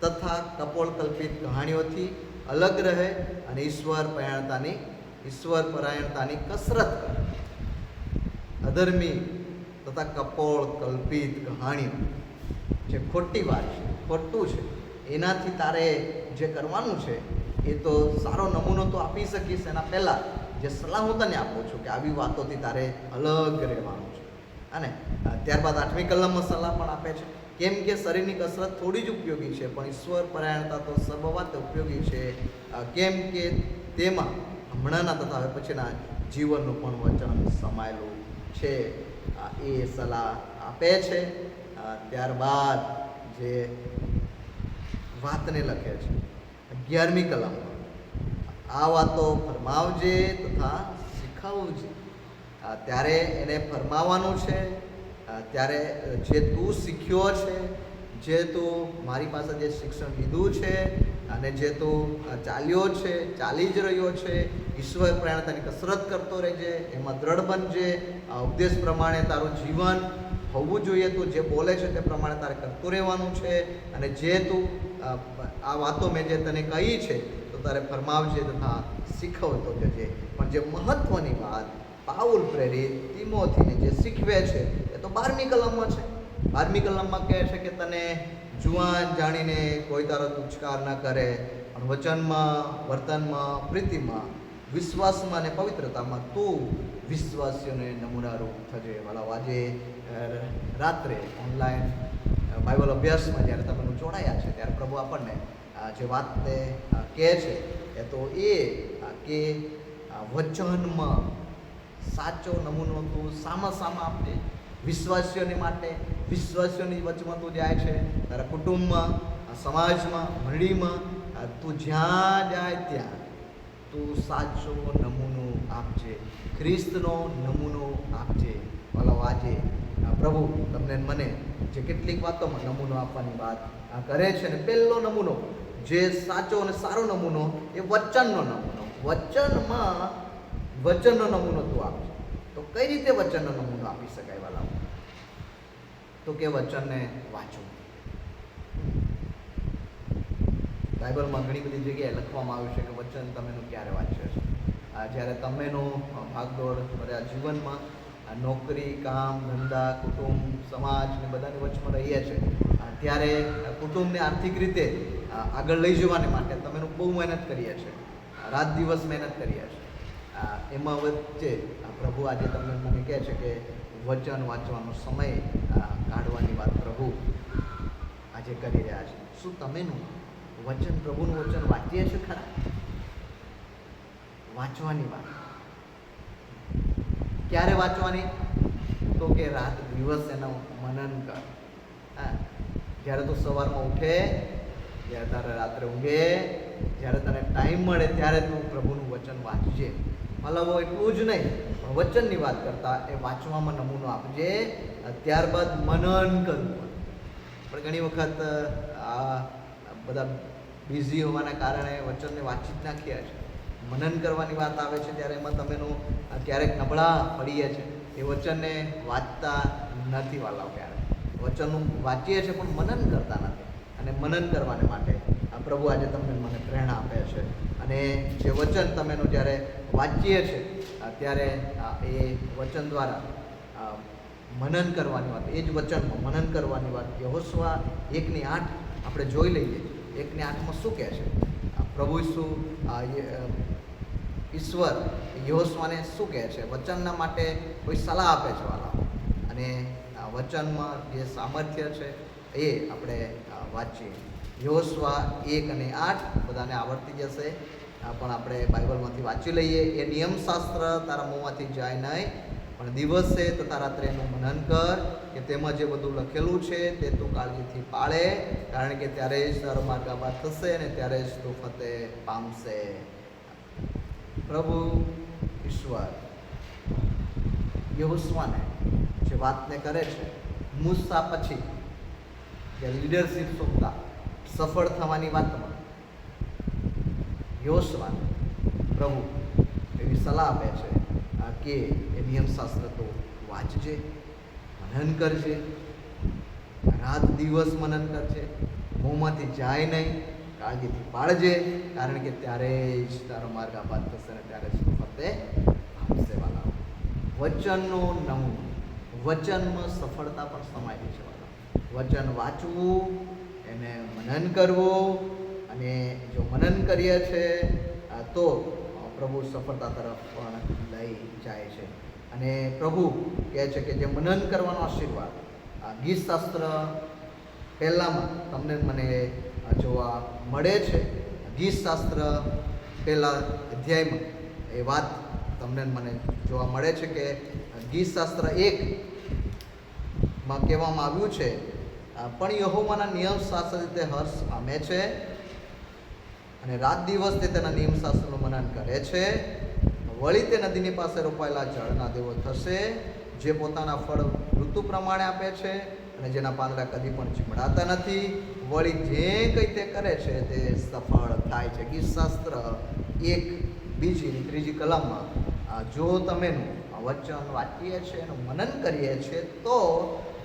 તથા કપોળકલ્પિત કહાણીઓથી અલગ રહે અને ઈશ્વર પરાયણતાની કસરત કરે. અધર્મી તથા કપોળકલ્પિત કહાણીઓ, જે ખોટી વાત છે, ખોટું છે, એનાથી તારે જે કરવાનું છે એ તો સારો નમૂનો તો આપી શકીશ. એના પહેલાં જે સલાહ હું તને આપું છું કે આવી વાતોથી તારે અલગ રહેવાનું છે. અને ત્યારબાદ 8મી કલમમાં સલાહ પણ આપે છે, કેમ કે શરીરની કસરત થોડી જ ઉપયોગી છે, પણ ઈશ્વર પરાયણતા તો સર્વવાતે ઉપયોગી છે, કેમ કે તેમાં હમણાંના તથા હવે પછીના જીવનનું પણ વચન સમાયેલું છે. એ સલાહ આપે છે. ત્યારબાદ જે વાતને લખે છે 11મી કલમમાં, આ વાતો ફરમાવજે તથા શીખવજે. ત્યારે એને ફરમાવવાનું છે, ત્યારે જે તું શીખ્યો છે, જે તું મારી પાસે જે શિક્ષણ લીધું છે અને જે તું ચાલ્યો છે, ચાલી જ રહ્યો છે, ઈશ્વર પરાયણતાની કસરત કરતો રહેજે, એમાં દ્રઢ બનજે. આ ઉપદેશ પ્રમાણે તારું જીવન હોવું જોઈએ. તું જે બોલે છે તે પ્રમાણે તારે કરતું રહેવાનું છે. અને જે તું આ વાતો મેં જે તને કહી છે તો તારે ફરમાવજે તથા શીખવતો જજે. પણ જે મહત્ત્વની વાત પાઉલ પ્રેરિત તિમોથીને જે શીખવે છે એ તો 12મી કલમમાં છે. 12મી કલમમાં કહે છે કે તને જુવાન જાણીને કોઈ તારો તુચ્છકાર ન કરે, પણ વચનમાં, વર્તનમાં, પ્રીતિમાં, વિશ્વાસમાં અને પવિત્રતામાં તું વિશ્વાસીઓને નમૂનારૂપ થજે. વાલા, આજે રાત્રે ઓનલાઈન બાઇબલ અભ્યાસમાં જ્યારે તમે જોડાયા છે ત્યારે પ્રભુ આપણને જે વાતને કહે છે એ તો એ કે વચનમાં સાચો નમૂનો તું સામા આપજે વિશ્વાસીઓની માટે. વિશ્વાસીઓની વચમાં તું જાય છે, તારા કુટુંબમાં, સમાજમાં, મંડળીમાં, તું જ્યાં જાય ત્યાં તું સાચો નમૂનો આપજે, ખ્રિસ્તનો નમૂનો આપજે. વાલો, આજે પ્રભુ તમને મને જે કેટલીક વાતોમાં નમૂનો આપવાની વાત કરે છે, ને પહેલો નમૂનો જે સાચો અને સારો નમૂનો એ વચનનો નમૂનો. વચનનો નમૂનો તું આપજે. તો કઈ રીતે વચનનો નમૂનો આપી શકાય વાલા? તો કે વચનને વાંચો. બાઇબલમાં ઘણી બધી જગ્યાએ લખવામાં આવ્યું છે કે વચન તમેનું ક્યારે વાંચે છે? જ્યારે તમેનું ભાગદોડ ભર્યા જીવનમાં નોકરી, કામ, ધંધા, કુટુંબ, સમાજ ને બધાની વચમાં રહીએ છીએ, ત્યારે કુટુંબને આર્થિક રીતે આગળ લઈ જવાને માટે તમેનું બહુ મહેનત કરીએ છીએ, રાત દિવસ મહેનત કરીએ છીએ. એમાં વચ્ચે પ્રભુ આજે તમને મને કહે છે કે વચન વાંચવાનો સમય કાઢવાની વાત પ્રભુ આજે કરી રહ્યા છે. શું તમેનું વચન, પ્રભુનું વચન વાંચીએ છીએ ખરા? વાંચવાની વાત ક્યારે વાંચવાની? તો કે રાત દિવસ એનું મનન કર. જ્યારે તું સવારમાં ઉઠે, જ્યારે તારે રાત્રે ઊંઘે, જ્યારે તને ટાઈમ મળે ત્યારે તું પ્રભુનું વચન વાંચજે. મતલબ એટલું જ નહીં, પણ વચનની વાત કરતાં એ વાંચવામાં નમૂનો આપજે. ત્યારબાદ મનન કરવું. પણ ઘણી વખત આ બધા બિઝી હોવાના કારણે વચનને વાંચી જ નાખ્યા છે. મનન કરવાની વાત આવે છે ત્યારે એમાં તમેનું ક્યારેક નબળા પડીએ છે. એ વચનને વાંચતા નથી વાલાઓ. ક્યારેક વચનનું વાંચીએ છીએ પણ મનન કરતા નથી. અને મનન કરવાને માટે આ પ્રભુ આજે તમને મને પ્રેરણા આપે છે. અને જે વચન તમેનું જ્યારે વાંચીએ છીએ ત્યારે એ વચન દ્વારા મનન કરવાની વાત, એ જ વચનમાં મનન કરવાની વાત યહોશુઆ 1:8 આપણે જોઈ લઈએ. 1:8 શું કહે છે? પ્રભુ ઈશ્વર યહોશુઆને શું કહે છે? વચનના માટે કોઈ સલાહ આપે છે વાલા. અને વચનમાં જે સામર્થ્ય છે એ આપણે વાંચીએ. યહોશુઆ 1:8 બધાને આવડતી જશે, પણ આપણે બાઇબલમાંથી વાંચી લઈએ. એ નિયમશાસ્ત્ર તારા મોંમાંથી જાય નહીં, પણ દિવસે તથા રાત્રે એનું મનન કર કે તેમાં જે બધું લખેલું છે તે તું કાળજીથી પાળે, કારણ કે ત્યારે જ તારો માર્ગ આબાદ થશે અને ત્યારે જ તું ફતેહ પામશે. પ્રભુ ઈશ્વર યહોશુઆને જે વાતને કરે છે, મૂસા પછી જે લીડરશિપ શોધતા સફળ થવાની વાતમાં યહોશુઆને પ્રભુ એવી સલાહ આપે છે કે એ નિયમશાસ્ત્ર તો વાંચજે, મનન કરજે, રાત દિવસ મનન કરજે, મોંમાંથી જાય નહીં, કાળજીથી પાળજે, કારણ કે ત્યારે જ તારો માર્ગ આબાદ થશે અને ત્યારે જ ફરતે આપશે વાલા. વચનનું નમૂનો, વચનમાં સફળતા પણ સમાયેલી છે વાલા. વચન વાંચવું, એને મનન કરવું, અને જો મનન કરીએ છે તો પ્રભુ સફળતા તરફ પણ લઈ જાય છે. અને પ્રભુ કહે છે કે જે મનન કરવાનો આશીર્વાદ ગીત શાસ્ત્ર પહેલાંમાં તમને મને જોવા મળે છે. ગીત શાસ્ત્ર પહેલા અધ્યાયમાં એ વાત તમને મને જોવા મળે છે કે ગીત શાસ્ત્ર 1માં કહેવામાં આવ્યું છે, પણ યહોવાના નિયમ શાસ્ત્ર તે હર્ષ પામે છે અને રાત દિવસ તે તેના નિયમ શાસ્ત્રનું મનન કરે છે. વળી તે નદીની પાસે રોપાયેલા ઝાડના જેવો થશે, જે પોતાના ફળ ઋતુ પ્રમાણે આપે છે અને જેના પાંદડા કદી પણ ચીમડાતા નથી. વળી જે કંઈ તે કરે છે તે સફળ થાય છે. ગીત શાસ્ત્ર 1:2-3 કલમમાં જો તમેનું વચન વાંચીએ છીએ એનું મનન કરીએ છીએ તો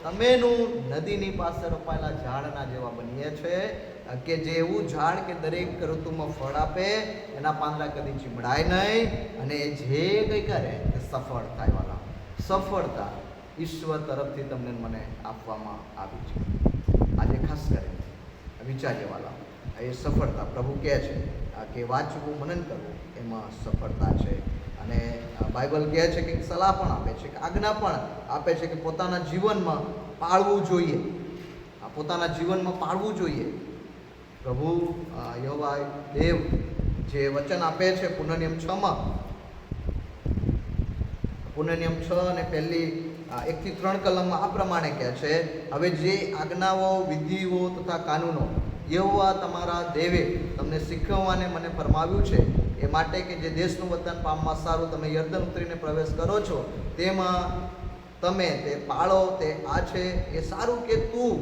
તમેનું નદીની પાસે રોપાયેલા ઝાડના જેવા બનીએ છે, કે જે એવું ઝાડ કે દરેક ઋતુમાં ફળ આપે, એના પાંદડા કદી ચીમડાય નહીં, અને જે કંઈ કરે તે સફળ થાય વાલા. સફળતા ઈશ્વર તરફથી તમને મને આપવામાં આવી છે. આજે ખાસ કરીને વિચારીએ વાલા, એ સફળતા પ્રભુ કહે છે કે વાંચવું, મનન કરવું એમાં સફળતા છે. અને બાઇબલ કહે છે કે સલાહ પણ આપે છે, કે આજ્ઞા પણ આપે છે કે પોતાના જીવનમાં પાળવું જોઈએ, પોતાના જીવનમાં પાળવું જોઈએ. પ્રભુ યહોવા દેવ જે વચન આપે છે પુનઃનિયમ 6માં, પુનઃનિયમ 6 અને પહેલી 1-3 કલમમાં આ પ્રમાણે કહે છે, હવે જે આજ્ઞાઓ, વિધિઓ તથા કાનૂનો યહોવા તમારા દેવે તમને શીખવવાને મને ફરમાવ્યું છે, એ માટે કે જે દેશનું વતન પામવા સારું તમે યર્દન ઉતરીને પ્રવેશ કરો છો, તેમાં તમે તે પાળો. તે આ છે, એ સારું કે તું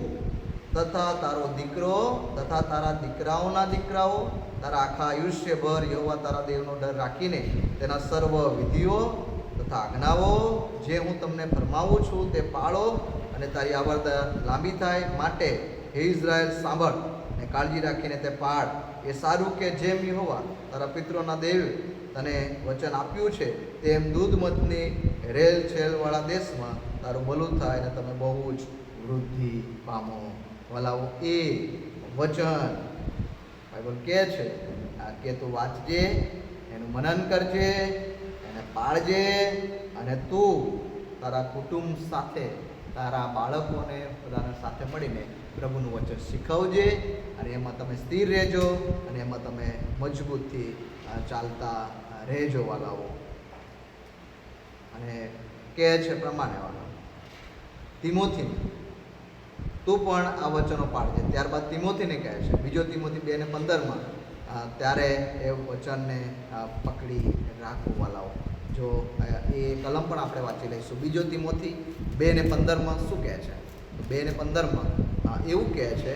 તથા તારો દીકરો તથા તારા દીકરાઓના દીકરાઓ તારા આખા આયુષ્યભર યહોવા તારા દેવનો ડર રાખીને તેના સર્વ વિધિઓ તથા આજ્ઞાઓ જે હું તમને ફરમાવું છું તે પાળો, અને તારી આવરદા લાંબી થાય. માટે હે ઇઝરાયલ, સાંભળ અને કાળજી રાખીને તે પાળ. એ સારું કે જેમ યહોવા તારા પિતરોના દેવ તને વચન આપ્યું છે, તેમ દૂધ મધની રેલ છેલવાળા દેશમાં તારું ભલું થાય અને તમે બહુ જ વૃદ્ધિ પામો. વલાઓ, એ વચન બાઇબલ કહે છે કે તું વાંચજે, એનું મનન કરજે, એને પાળજે, અને તું તારા કુટુંબ સાથે, તારા બાળકોને બધાને સાથે મળીને પ્રભુનું વચન શીખવજે, અને એમાં તમે સ્થિર રહેજો, અને એમાં તમે મજબૂતથી ચાલતા રહેજો વાલાઓ. અને કહે છે પ્રમાણે વાલા, તિમોથી તું પણ આ વચનો પાળજે. ત્યારબાદ તિમોથીને કહે છે, બીજો તિમોથી 2:15માં, ત્યારે એ વચનને પકડી રાખવું વાલાઓ. જો એ કલમ પણ આપણે વાંચી લઈશું. બીજો તિમોથી 2:15માં શું કહે છે? તો 2:15માં એવું કહે છે,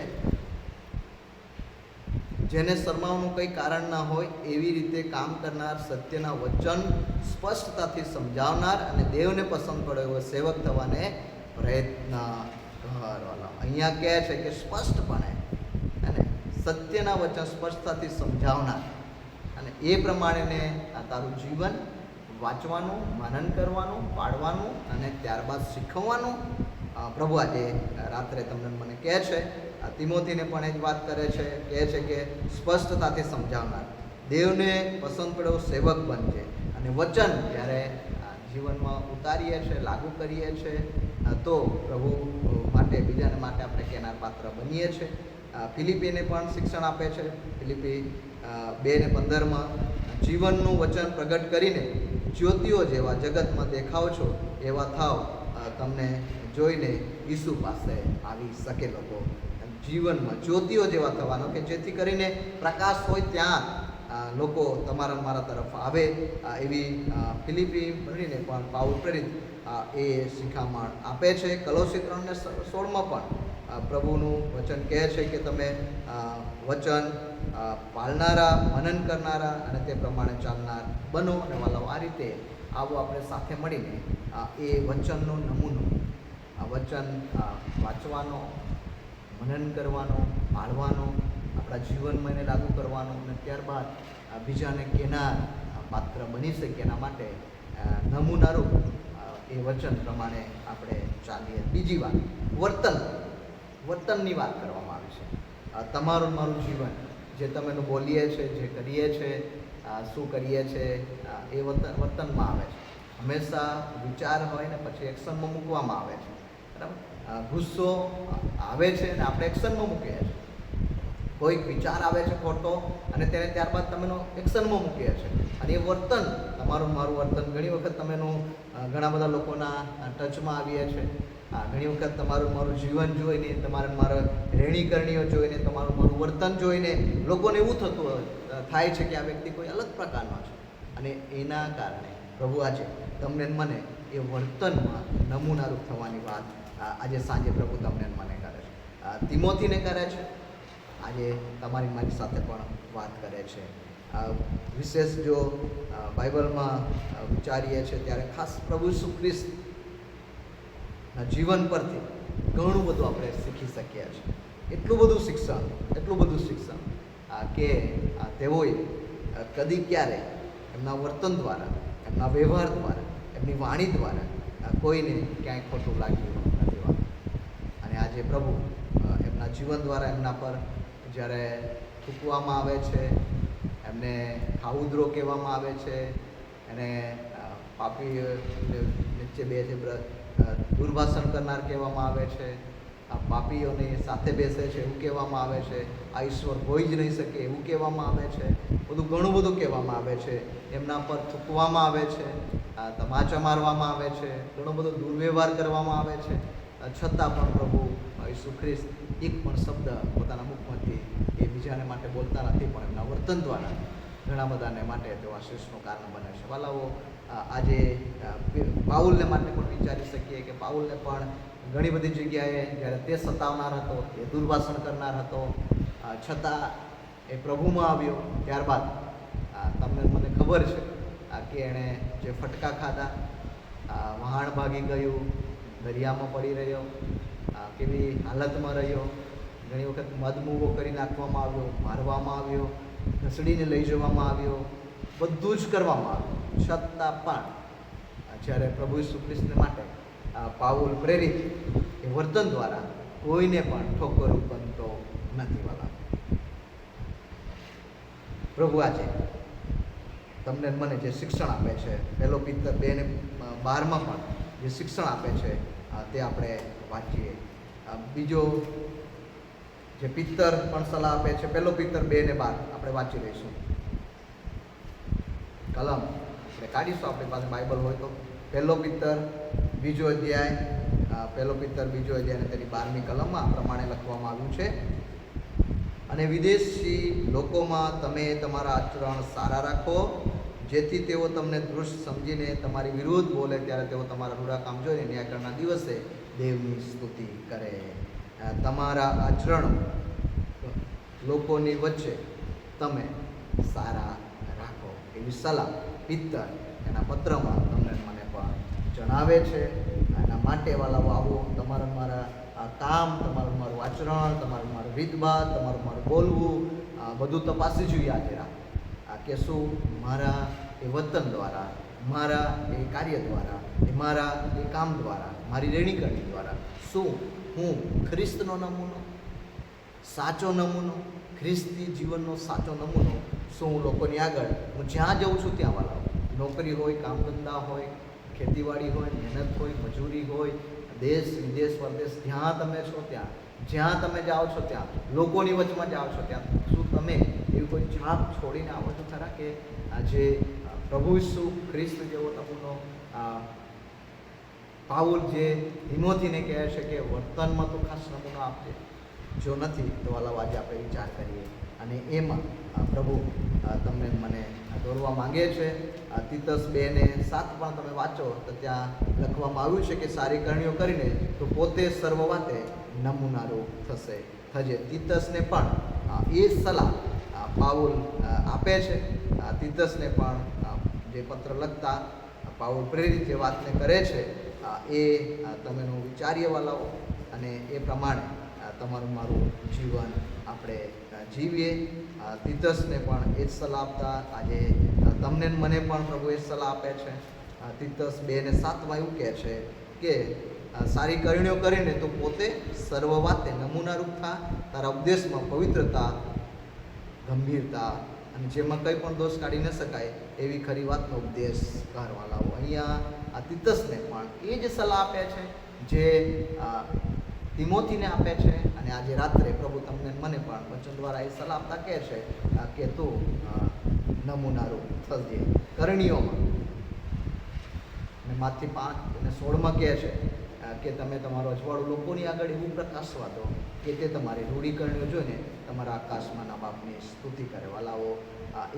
જેને શરમાવાનું કંઈ કારણ ના હોય એવી રીતે કામ કરનાર, સત્યના વચન સ્પષ્ટતાથી સમજાવનાર અને દેવને પસંદ પડે એવો સેવક થવાને પ્રયત્ન કરવાના. અહીંયા કહે છે કે સ્પષ્ટપણે અને સત્યના વચન સ્પષ્ટતાથી સમજાવનાર, અને એ પ્રમાણેને તારું જીવન વાંચવાનું, મનન કરવાનું, પાડવાનું અને ત્યારબાદ શીખવવાનું પ્રભુ આજે રાત્રે તમને મને કહે છે. તિમોથીને પણ એ જ વાત કરે છે, કહે છે કે સ્પષ્ટતાથી સમજાવનાર, દેવને પસંદ પડેવો સેવક બનજે. અને વચન જ્યારે જીવનમાં ઉતારીએ છીએ, લાગુ કરીએ છીએ, તો પ્રભુ માટે, બીજાને માટે આપણે કહેનાર પાત્ર બનીએ છીએ. ફિલિપીને પણ શિક્ષણ આપે છે. ફિલિપી 2:15માં, જીવનનું વચન પ્રગટ કરીને જ્યોતિઓ જેવા જગતમાં દેખાવ છો એવા થાવ, તમને જોઈને ઈસુ પાસે આવી શકે લોકો. જીવનમાં જ્યોતિઓ જેવા થવાનો, કે જેથી કરીને પ્રકાશ હોય ત્યાં લોકો તમારા મારા તરફ આવે. એવી ફિલિપી ભણીને પણ પાઉલ પ્રેરિત એ શિખામણ આપે છે. કલોસી 3:16માં પણ પ્રભુનું વચન કહે છે કે તમે વચન પાળનારા, મનન કરનારા અને તે પ્રમાણે ચાલનાર બનો. અને વાલાઓ, આ રીતે આવો આપણે સાથે મળીને એ વચનનો નમૂનો, આ વચન વાંચવાનો, મનન કરવાનો, પાળવાનો, આપણા જીવનમાં એને લાગુ કરવાનો અને ત્યારબાદ બીજાને કેનાર પાત્ર બની શકીએ એના માટે નમૂનારૂપ એ વચન પ્રમાણે આપણે ચાલીએ. બીજી વાત, વર્તનની વાત કરવામાં આવી છે. તમારું મારું જીવન, જે તમે બોલીએ છીએ, જે કરીએ છીએ, શું કરીએ છીએ, એ વર્તનમાં આવે છે. હંમેશા વિચાર હોય ને પછી એક્શનમાં મૂકવામાં આવે છે. બરાબર? ગુસ્સો આવે છે ને આપણે એક્શનમાં મૂકીએ છીએ. કોઈક વિચાર આવે છે ખોટો અને તેને ત્યારબાદ તમે એક્શનમાં મૂકીએ છીએ. અને એ વર્તન, તમારું મારું વર્તન, ઘણી વખત તમે ઘણા બધા લોકોના ટચમાં આવીએ છીએ. ઘણી વખત તમારું મારું જીવન જોઈને, તમારે મારા રહેણીકરણીઓ જોઈને, તમારું મારું વર્તન જોઈને લોકોને એવું થતું થાય છે કે આ વ્યક્તિ કોઈ અલગ પ્રકારનો છે. અને એના કારણે પ્રભુ આજે તમને મને એ વર્તનમાં નમૂનારૂપ થવાની વાત આજે સાંજે પ્રભુ તમને મને કરે છે. તિમોથીને કરે છે, આજે તમારી મારી સાથે પણ વાત કરે છે. વિશેષ જો બાઇબલમાં વિચારીએ છીએ ત્યારે ખાસ પ્રભુ ઈસુ ખ્રિસ્તના જીવન પરથી ઘણું બધું આપણે શીખી શકીએ છીએ. એટલું બધું શિક્ષણ કે તેઓએ કદી ક્યારે એમના વર્તન દ્વારા, એમના વ્યવહાર દ્વારા, એમની વાણી દ્વારા કોઈને ક્યાંય ખોટું લાગ્યું નથી હોતું. અને આજે પ્રભુ એમના જીવન દ્વારા એમના પર જ્યારે થૂકવામાં આવે છે, એમને ખાઉદરો કહેવામાં આવે છે, એને પાપી નીચે બે છે દુર્ભાષણ કરનાર કહેવામાં આવે છે, આ પાપીઓની સાથે બેસે છે એવું કહેવામાં આવે છે, આ ઈશ્વર હોઈ જ નહીં શકે એવું કહેવામાં આવે છે. ઘણું બધું કહેવામાં આવે છે. એમના પર થૂકવામાં આવે છે, તમાચા મારવામાં આવે છે, ઘણો બધો દુર્વ્યવહાર કરવામાં આવે છે. છતાં પણ પ્રભુ ઈસુ ખ્રિસ્ત એક પણ શબ્દ પોતાના મુખમાંથી એ બીજાને માટે બોલતા નથી, પણ એમના વર્તન દ્વારા ઘણા બધાને માટે તેઓ આશીષનું કારણ બને છે. વાલાઓ, આજે પાઉલને માટે પણ વિચારી શકીએ કે પાઉલને પણ ઘણી બધી જગ્યાએ જ્યારે તે સતાવનાર હતો, એ દુર્ભાષણ કરનાર હતો, છતાં એ પ્રભુમાં આવ્યો. ત્યારબાદ તમને મને ખબર છે કે એણે જે ફટકા ખાધા, વહાણ ભાગી ગયું, દરિયામાં પડી રહ્યો, કેવી હાલતમાં રહ્યો, ઘણી વખત મદમૂવો કરી નાખવામાં આવ્યો, મારવામાં આવ્યો, ઘસડીને લઈ જવામાં આવ્યો, બધું જ કરવામાં આવ્યું. છતાં પણ જ્યારે પ્રભુ ઈસુ ખ્રિસ્તને માટે પાઉલ પ્રેરિત એ વર્તન દ્વારા કોઈને પણ ઠોકર બનતો નથી. વાલા, પ્રભુ આજે તમને મને જે શિક્ષણ આપે છે, પહેલો પિત્તર 2:12 પણ જે શિક્ષણ આપે છે તે આપણે વાંચીએ. બીજો જે પિત્તર પણ સલાહ આપે છે, પહેલો પિત્તર 2:12 આપણે વાંચી લઈશું. કલમ આપણે કાઢીશું, આપણી પાસે બાઇબલ હોય તો. પહેલો પિત્તર 2 અધ્યાય, પહેલો પિત્તર 2 અધ્યાય અને તેની 12મી કલમમાં આ પ્રમાણે લખવામાં આવ્યું છે: અને વિદેશી લોકોમાં તમે તમારા આચરણ સારા રાખો, જેથી તેઓ તમને દૃષ્ટ સમજીને તમારી વિરુદ્ધ બોલે ત્યારે તેઓ તમારા રૂડા કામ જોઈને ન્યાયકરના દિવસે દેવની સ્તુતિ કરે. તમારા આચરણ લોકોની વચ્ચે તમે સારા રાખો, એવી સલાહ પિત્તર એના પત્રમાં તમને મને પણ જણાવે છે. એના માટે વાલાઓ, આવો તમારા મારા કામ, તમારું મારું આચરણ, તમારું મારું રીતભાત, તમારું મારું બોલવું, બધું તપાસી જોઈએ આજે કે શું મારા એ વતન દ્વારા, મારા એ કાર્ય દ્વારા, એ મારા એ કામ દ્વારા, મારી રહેણીકરણી દ્વારા શું હું ખ્રિસ્તનો નમૂનો, સાચો નમૂનો, ખ્રિસ્તી જીવનનો સાચો નમૂનો શું હું લોકોની આગળ, હું જ્યાં જઉં છું ત્યાં વાલાઓ, નોકરી હોય, કામ ધંધા હોય, ખેતીવાડી હોય, મહેનત હોય, મજૂરી હોય, દેશ વિદેશ પરદેશ જ્યાં તમે છો ત્યાં, જ્યાં તમે જાઓ છો ત્યાં, લોકોની વચમાં જાઓ છો ત્યાં, શું તમે એવી કોઈ છાપ છોડીને આવો છો ખરા કે જે પ્રભુ ઈસુ ખ્રિસ્ત જેવો નમૂનો પાઉલ જે તિમોથીને કહે છે કે વર્તનમાં તો ખાસ નમૂનો આપજે. જો નથી તો વાલાઓ આજે આપણે વિચાર કરીએ અને એમાં પ્રભુ તમને મને દોરવા માંગે છે. તીતસ 2:7 પણ તમે વાંચો તો ત્યાં લખવામાં આવ્યું છે કે સારી કરણીઓ કરીને તો પોતે સર્વ વાતે નમૂનારૂપ થજે. તીતસને પણ એ સલાહ પાઉલ આપે છે. તીતસને પણ જે પત્ર લખતા પાઉલ પ્રેરિત જે વાતને કરે છે એ તમે વિચારીએ વાલાઓ, અને એ પ્રમાણે તમારું મારું જીવન આપણે જીવીએ. તીતસને પણ એ જ સલાહ આપતા આજે તમને ને મને પણ પ્રભુ એ જ સલાહ આપે છે. તીતસ 2:7 એવું કહે છે કે સારી કરણીઓ કરીને તો પોતે સર્વ વાતે નમૂનારૂપ થા, તારા ઉપદેશમાં પવિત્રતા, ગંભીરતા અને જેમાં કંઈ પણ દોષ કાઢી ન શકાય એવી ખરી વાતનો ઉપદેશ કરવા લાવો. અહીંયા આ તીતસને પણ એ જ સલાહ આપે છે જે તિમોથીને આપે છે. અને આજે રાત્રે પ્રભુ તમને મને પણ વચન દ્વારા એ સલાહ આપતા કહે છે કે તું નમૂનારૂપ થજે કરણીઓમાં. અને માથી 5:16 કહે છે કે તમે તમારો અજવાળું લોકોની આગળ એવું પ્રકાશવા દો કે તે તમારી રૂઢિકરણીઓ જોઈને તમારા આકાશમાંના બાપની સ્તુતિ કરે. વાલાઓ,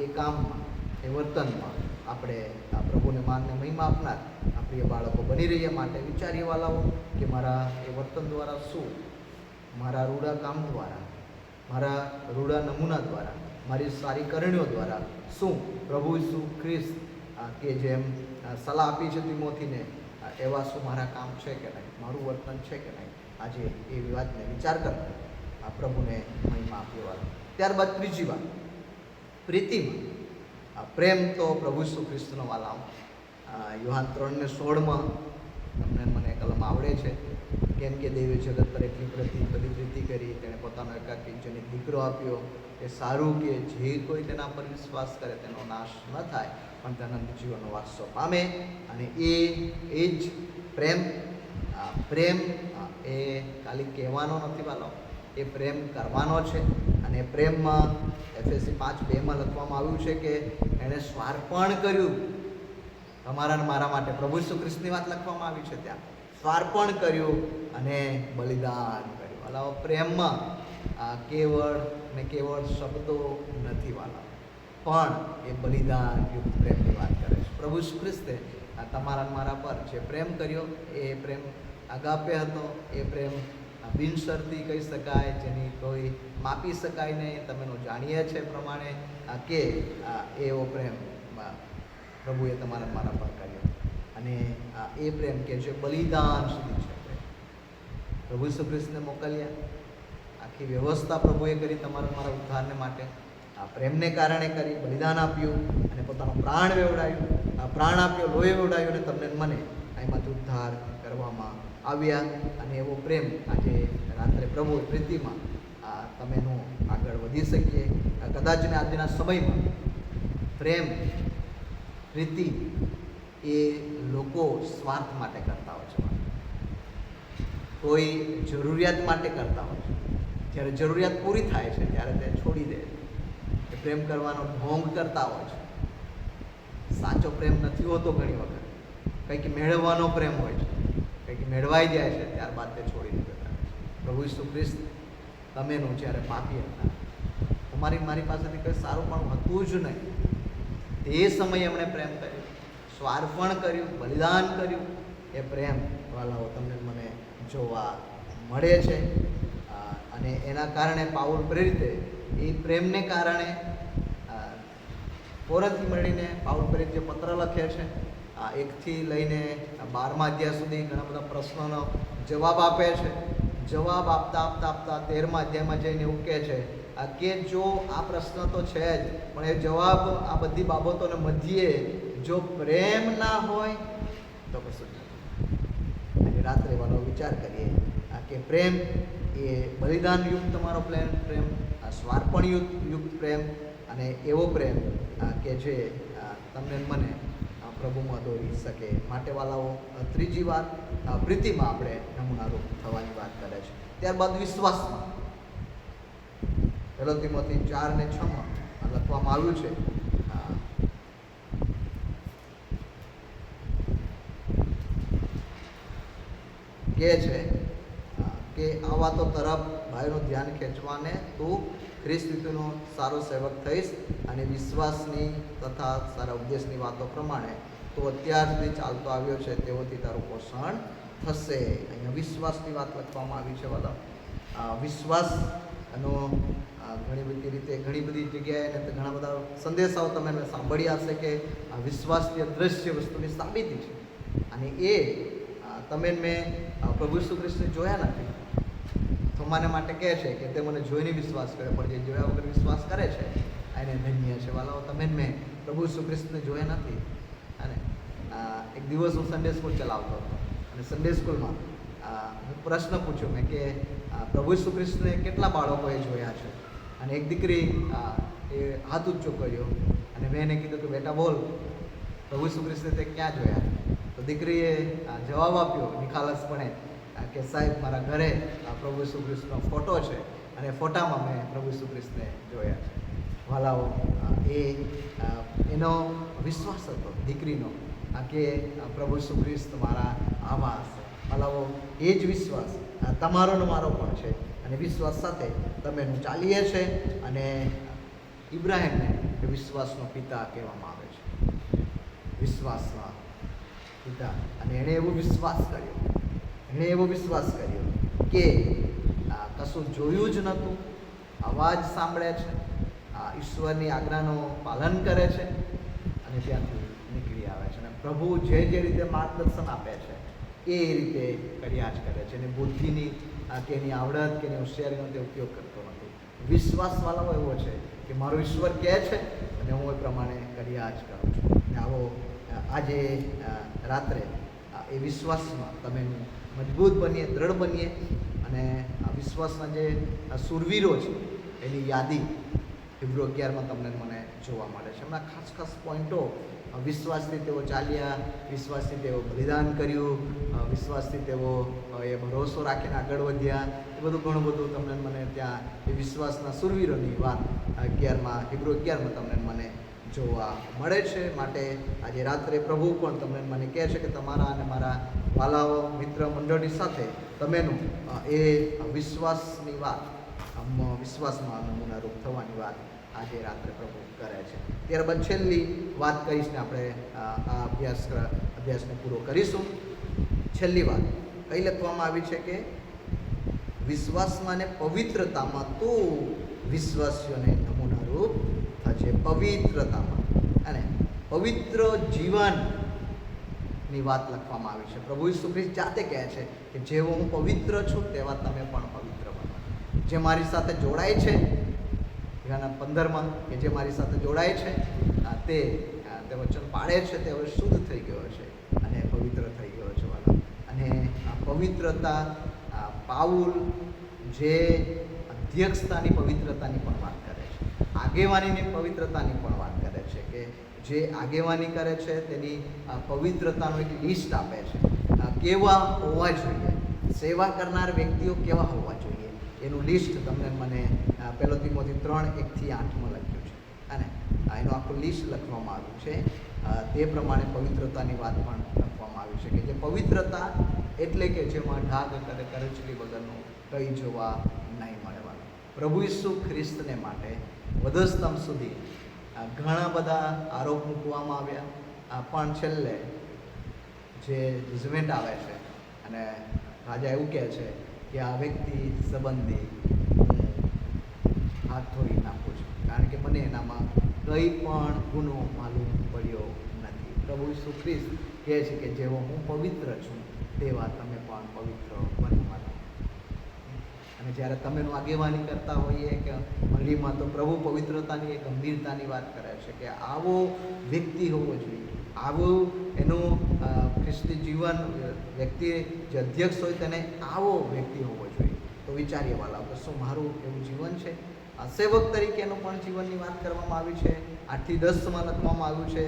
એ કામમાં, એ વર્તનમાં આપણે પ્રભુને માનને મહિમા આપનાર આ પ્રિય બાળકો બની રહીએ માટે વિચારીએ વાલાઓ કે મારા એ વર્તન દ્વારા શું, મારા રૂડા કામ દ્વારા, મારા રૂડા નમૂના દ્વારા, મારી સારી કરણીઓ દ્વારા શું પ્રભુ ઈસુ ખ્રિસ્ત કે જેમ સલાહ આપી છે તિમોથીને એવા શું મારા કામ છે કે નહીં, મારું વર્તન છે કે નહીં. આજે એ વાતને વિચાર કરતા આ પ્રભુને મહિમા આપીએ વાળો. ત્યારબાદ ત્રીજી વાત, પ્રીતિમાં. પ્રેમ તો પ્રભુ ઈસુ ખ્રિસ્તનો વાલાઓ યોહાન 3:16 તમને મને કલમ આવડે છે. કેમ કે દેવે જગત પર એટલી બધી પ્રીતિ કરી, તેણે પોતાનો એકાકી જનિત દીકરો આપ્યો એ સારું કે જે કોઈ તેના પર વિશ્વાસ કરે તેનો નાશ ન થાય પણ તેના જીવનનો વારસો પામે. અને એ જ પ્રેમ. પ્રેમ એ ખાલી કહેવાનો નથી વાલો, એ પ્રેમ કરવાનો છે. અને પ્રેમમાં એફએસી 5:2 લખવામાં આવ્યું છે કે એણે સ્વાર્પણ કર્યું તમારા ને મારા માટે. પ્રભુ ઈસુ ખ્રિસ્તની વાત લખવામાં આવી છે ત્યાં. સ્વાર્પણ કર્યું અને બલિદાન કર્યું. વાલાઓ, પ્રેમમાં કેવળ શબ્દો નથી વાલા, પણ એ બલિદાન યુક્ત પ્રેમની વાત કરે છે. પ્રભુ ઈસુ ખ્રિસ્તે તમારા મારા પર જે પ્રેમ કર્યો એ પ્રેમ અગાપે હતો. એ પ્રેમ બિનશરતી કહી શકાય, જેની કોઈ માપી શકાય નહીં. તમે જાણીએ છે પ્રમાણે કે એવો પ્રેમ પ્રભુએ તમારા મારા પર કર્યો. અને એ પ્રેમ કે જે બલિદાન સુધી છે. પ્રભુ ઈસુ ખ્રિસ્તને મોકલ્યા, આખી વ્યવસ્થા પ્રભુએ કરી તમારા મારા ઉદ્ધારને માટે. આ પ્રેમને કારણે કરી, બલિદાન આપ્યું અને પોતાનો પ્રાણ વેવડાવ્યું. પ્રાણ આપ્યો, લોહી વેવડાવ્યું અને તમને મને એમાંથી ઉદ્ધાર કરવામાં આવ્યા. અને એવો પ્રેમ આજે રાત્રે પ્રભુ પ્રીતિમાં તમેનું આગળ વધી શકીએ. કદાચ ને આજના સમયમાં પ્રેમ, પ્રીતિ એ લોકો સ્વાર્થ માટે કરતા હોય છે, કોઈ જરૂરિયાત માટે કરતા હોય છે. જ્યારે જરૂરિયાત પૂરી થાય છે ત્યારે તે છોડી દે છે. પ્રેમ કરવાનો ઢોંગ કરતા હોય છે. સાચો પ્રેમ નથી હોતો. ઘણી વખત કંઈક મેળવવાનો પ્રેમ હોય છે, કંઈક મેળવાઈ જાય છે ત્યારબાદ તે છોડી દેતા. પ્રભુ ઈસુ ખ્રિસ્ત તમેનું જ્યારે પાપી હતા, મારી પાસેથી કંઈ સારું પણ હતું જ નહીં, તે સમયે એમણે પ્રેમ કર્યો, સ્વાર્પણ કર્યું, બલિદાન કર્યું. એ પ્રેમ વાલાઓ તમને મને જોવા મળે છે. અને એના કારણે પાઉલ પ્રેરિતે એ પ્રેમને કારણે કોરંથી મળીને પાઉલ પ્રેરિત જે પત્ર લખે છે 1થી લઈને 12મા અધ્યાય સુધી ઘણા બધા પ્રશ્નોનો જવાબ આપે છે. જવાબ આપતા 13મા અધ્યાયમાં જઈને એવું કહે છે કે જો આ પ્રશ્ન તો છે જ, પણ એ જવાબ આ બધી બાબતોને મધ્યે જો પ્રેમ ના હોય તો કશું જ નથી. આજે રાત્રે વાળો વિચાર કરીએ કે પ્રેમ એ બલિદાનયુક્ત તમારો પ્રેમ, સ્વાર્પણ યુક્ત પ્રેમ, અને એવો પ્રેમ કે જે તમને મને પ્રભુમાં દોરી શકે. માટે વાલાઓ, ત્રીજી વાત પ્રીતિમાં આપણે નમૂનારૂપ થવાની વાત કરે છે. ત્યારબાદ વિશ્વાસમાં 1 તિમોથી 4:6 લખવામાં આવ્યું છે કે આ વાતો તરફ ભાઈનું ધ્યાન ખેંચવાને તું ખ્રિસ્ત ઈસુનો સારો સેવક થઈશ અને વિશ્વાસની તથા સારા ઉપદેશની વાતો પ્રમાણે તું અત્યાર સુધી ચાલતો આવ્યો છે તેઓથી તારું પોષણ થશે. અહીંયા વિશ્વાસની વાત લખવામાં આવી છે. વાલા, વિશ્વાસનો ઘણી બધી રીતે ઘણી બધી જગ્યાએ અને ઘણા બધા સંદેશાઓ તમે સાંભળ્યા હશે કે વિશ્વાસની અદૃશ્ય વસ્તુની સાબિતી છે. અને એ તમે મેં પ્રભુ ઈસુ ખ્રિસ્તને જોયા નથી, તો થોમાને માટે કહે છે કે તે મને જોઈને વિશ્વાસ કરે, પણ જે જોયા વગર વિશ્વાસ કરે છે એને ધન્ય છે. વાલાઓ, તમે મેં પ્રભુ ઈસુ ખ્રિસ્તને જોયા નથી. અને એક દિવસ હું સન્ડે સ્કૂલ ચલાવતો હતો અને સન્ડે સ્કૂલમાં હું પ્રશ્ન પૂછ્યો મેં કે પ્રભુ ઈસુ ખ્રિસ્તને કેટલા બાળકોએ જોયા છે? અને એક દીકરી એ હાથ ઊંચો કર્યો અને મેં એને કીધું કે બેટા બોલ, પ્રભુ ઈસુ ખ્રિસ્તને તે ક્યાં જોયા? તો દીકરીએ જવાબ આપ્યો નિખાલસપણે કે સાહેબ, મારા ઘરે પ્રભુ ઈસુ ખ્રિસ્તનો ફોટો છે અને ફોટામાં મેં પ્રભુ ઈસુ ખ્રિસ્તને જોયા છે. વાલાઓ, એનો વિશ્વાસ હતો દીકરીનો કે પ્રભુ ઈસુ ખ્રિસ્ત મારા આવા હશે. વાલાઓ, એ જ વિશ્વાસ તમારો ને મારો પણ છે અને વિશ્વાસ સાથે તમે ચાલીએ છે. અને ઇબ્રાહિમને વિશ્વાસનો પિતા કહેવામાં આવે છે, વિશ્વાસના પિતા. અને એણે એવો વિશ્વાસ કર્યો કે કશું જોયું જ નહોતું, અવાજ સાંભળે છે, ઈશ્વરની આજ્ઞાનું પાલન કરે છે અને ત્યાંથી નીકળી આવે છે. અને પ્રભુ જે રીતે માર્ગદર્શન આપે છે એ રીતે કર્યા જ કરે છે. અને બુદ્ધિની કે એની આવડત કે એની હોશિયારીનો તે ઉપયોગ કરતો નથી. વિશ્વાસવાળો એવો છે કે મારો ઈશ્વર કહે છે અને હું એ પ્રમાણે કર્યા જ કરું છું. અને આવો આજે રાત્રે એ વિશ્વાસમાં તમે મજબૂત બનીએ, દ્રઢ બનીએ. અને આ વિશ્વાસના જે શૂરવીરો છે એની યાદી હિબ્રુ 11માં તમને મને જોવા મળે છે. હમણાં ખાસ પોઈન્ટો, વિશ્વાસથી તેઓ ચાલ્યા, વિશ્વાસથી તેઓ બલિદાન કર્યું, વિશ્વાસથી તેઓ એ ભરોસો રાખીને આગળ વધ્યા, એ બધું ઘણું બધું તમને મને ત્યાં એ વિશ્વાસના શૂરવીરોની વાત હિબ્રુ 11માં તમને મને જોવા મળે છે. માટે આજે રાત્રે પ્રભુ પણ તમને મને કહે છે કે તમારા અને મારા વાલાઓ, મિત્ર મંડળી સાથે તમેનું એ વિશ્વાસની વાત, વિશ્વાસમાં નમૂનારૂપ થવાની વાત આજે રાત્રે પ્રભુ કરે છે. ત્યારબાદ છેલ્લી વાત કહીશ ને આપણે આ અભ્યાસને પૂરો કરીશું. છેલ્લી વાત કઈ લખવામાં આવી છે કે વિશ્વાસમાં ને પવિત્રતામાં તો વિશ્વાસીઓને નમૂનારૂપ થશે. પવિત્રતામાં અને પવિત્ર જીવનની વાત લખવામાં આવી છે. પ્રભુ ઈસુ ખ્રિસ્ત જાતે કહે છે કે જેવો હું પવિત્ર છું તેવા તમે પણ પવિત્ર બનો. જે મારી સાથે જોડાય છે, યોહાના 15માં કે જે મારી સાથે જોડાય છે તે વચન પાળે છે તે હવે શુદ્ધ થઈ ગયો છે અને પવિત્ર થઈ ગયો છે. વાલા, અને આ પવિત્રતા પાઉલ જે અધ્યક્ષતાની પવિત્રતાની પણ વાત કરે છે, આગેવાનીની પવિત્રતાની પણ વાત કરે છે કે જે આગેવાની કરે છે તેની પવિત્રતાનો એક લિસ્ટ આપે છે. કેવા હોવા જોઈએ, સેવા કરનાર વ્યક્તિઓ કેવા હોવા જોઈએ એનું લિસ્ટ તમને મને 1 તિમોથી 3:1-8માં લખ્યું છે. અને એનું આખું લિસ્ટ લખવામાં આવ્યું છે. તે પ્રમાણે પવિત્રતાની વાત પણ લખવામાં આવી છે કે જે પવિત્રતા એટલે કે જેમાં ઢાગ કરચલી વગરનું કંઈ જોવા નહીં મળવાનું. પ્રભુ ઈસુ ખ્રિસ્તને માટે વધસ્તંભ સુધી ઘણા બધા આરોપ મૂકવામાં આવ્યા, પણ છેલ્લે જે જજમેન્ટ આવે છે અને રાજા એવું કહે છે કે આ વ્યક્તિ સંબંધી હાથ ધોઈ નાખું છું, કારણ કે મને એનામાં કંઈ પણ ગુનો માલુમ પડ્યો નથી. પ્રભુ ઈસુ ખ્રિસ્ત કહે છે કે જેવો હું પવિત્ર છું તેવા તમે પણ પવિત્ર બનવાના. અને જ્યારે તમે આગેવાની કરતા હોઈએ કે મંડળીમાં, તો પ્રભુ પવિત્રતાની એક ગંભીરતાની વાત કરે છે કે આવો વ્યક્તિ હોવો જોઈએ, આવું એનું ખ્રિસ્તી જીવન વ્યક્તિ જે અધ્યક્ષ હોય તેને આવો વ્યક્તિ હોવો જોઈએ. તો વિચારીએ વાલા, તો શું મારું એવું જીવન છે? સેવક તરીકેનું પણ જીવનની વાત કરવામાં આવી છે. 8-10માં લખવામાં આવ્યું છે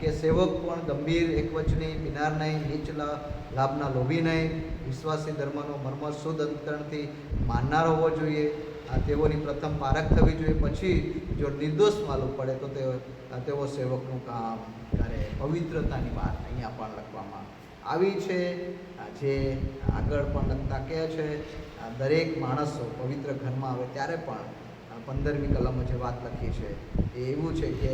કે સેવક પણ ગંભીર, એકવચની, બિનાર નહીં, નીચ લાભના લોભી નહીં, વિશ્વાસી ધર્મનો મર્મ શુદ્ધ અંતકરણથી માનનાર હોવો જોઈએ. તેઓની પ્રથમ પારખ થવી જોઈએ, પછી જો નિર્દોષ માલુમ પડે તો તેઓ સેવકનું કામ કરે. પવિત્રતાની વાત અહીંયા પણ લખવામાં આવી છે. જે આગળ પણ લખતા કહે છે દરેક માણસો પવિત્ર ઘરમાં આવે ત્યારે પણ 15મી કલમમાં જે વાત લખી છે એ એવું છે કે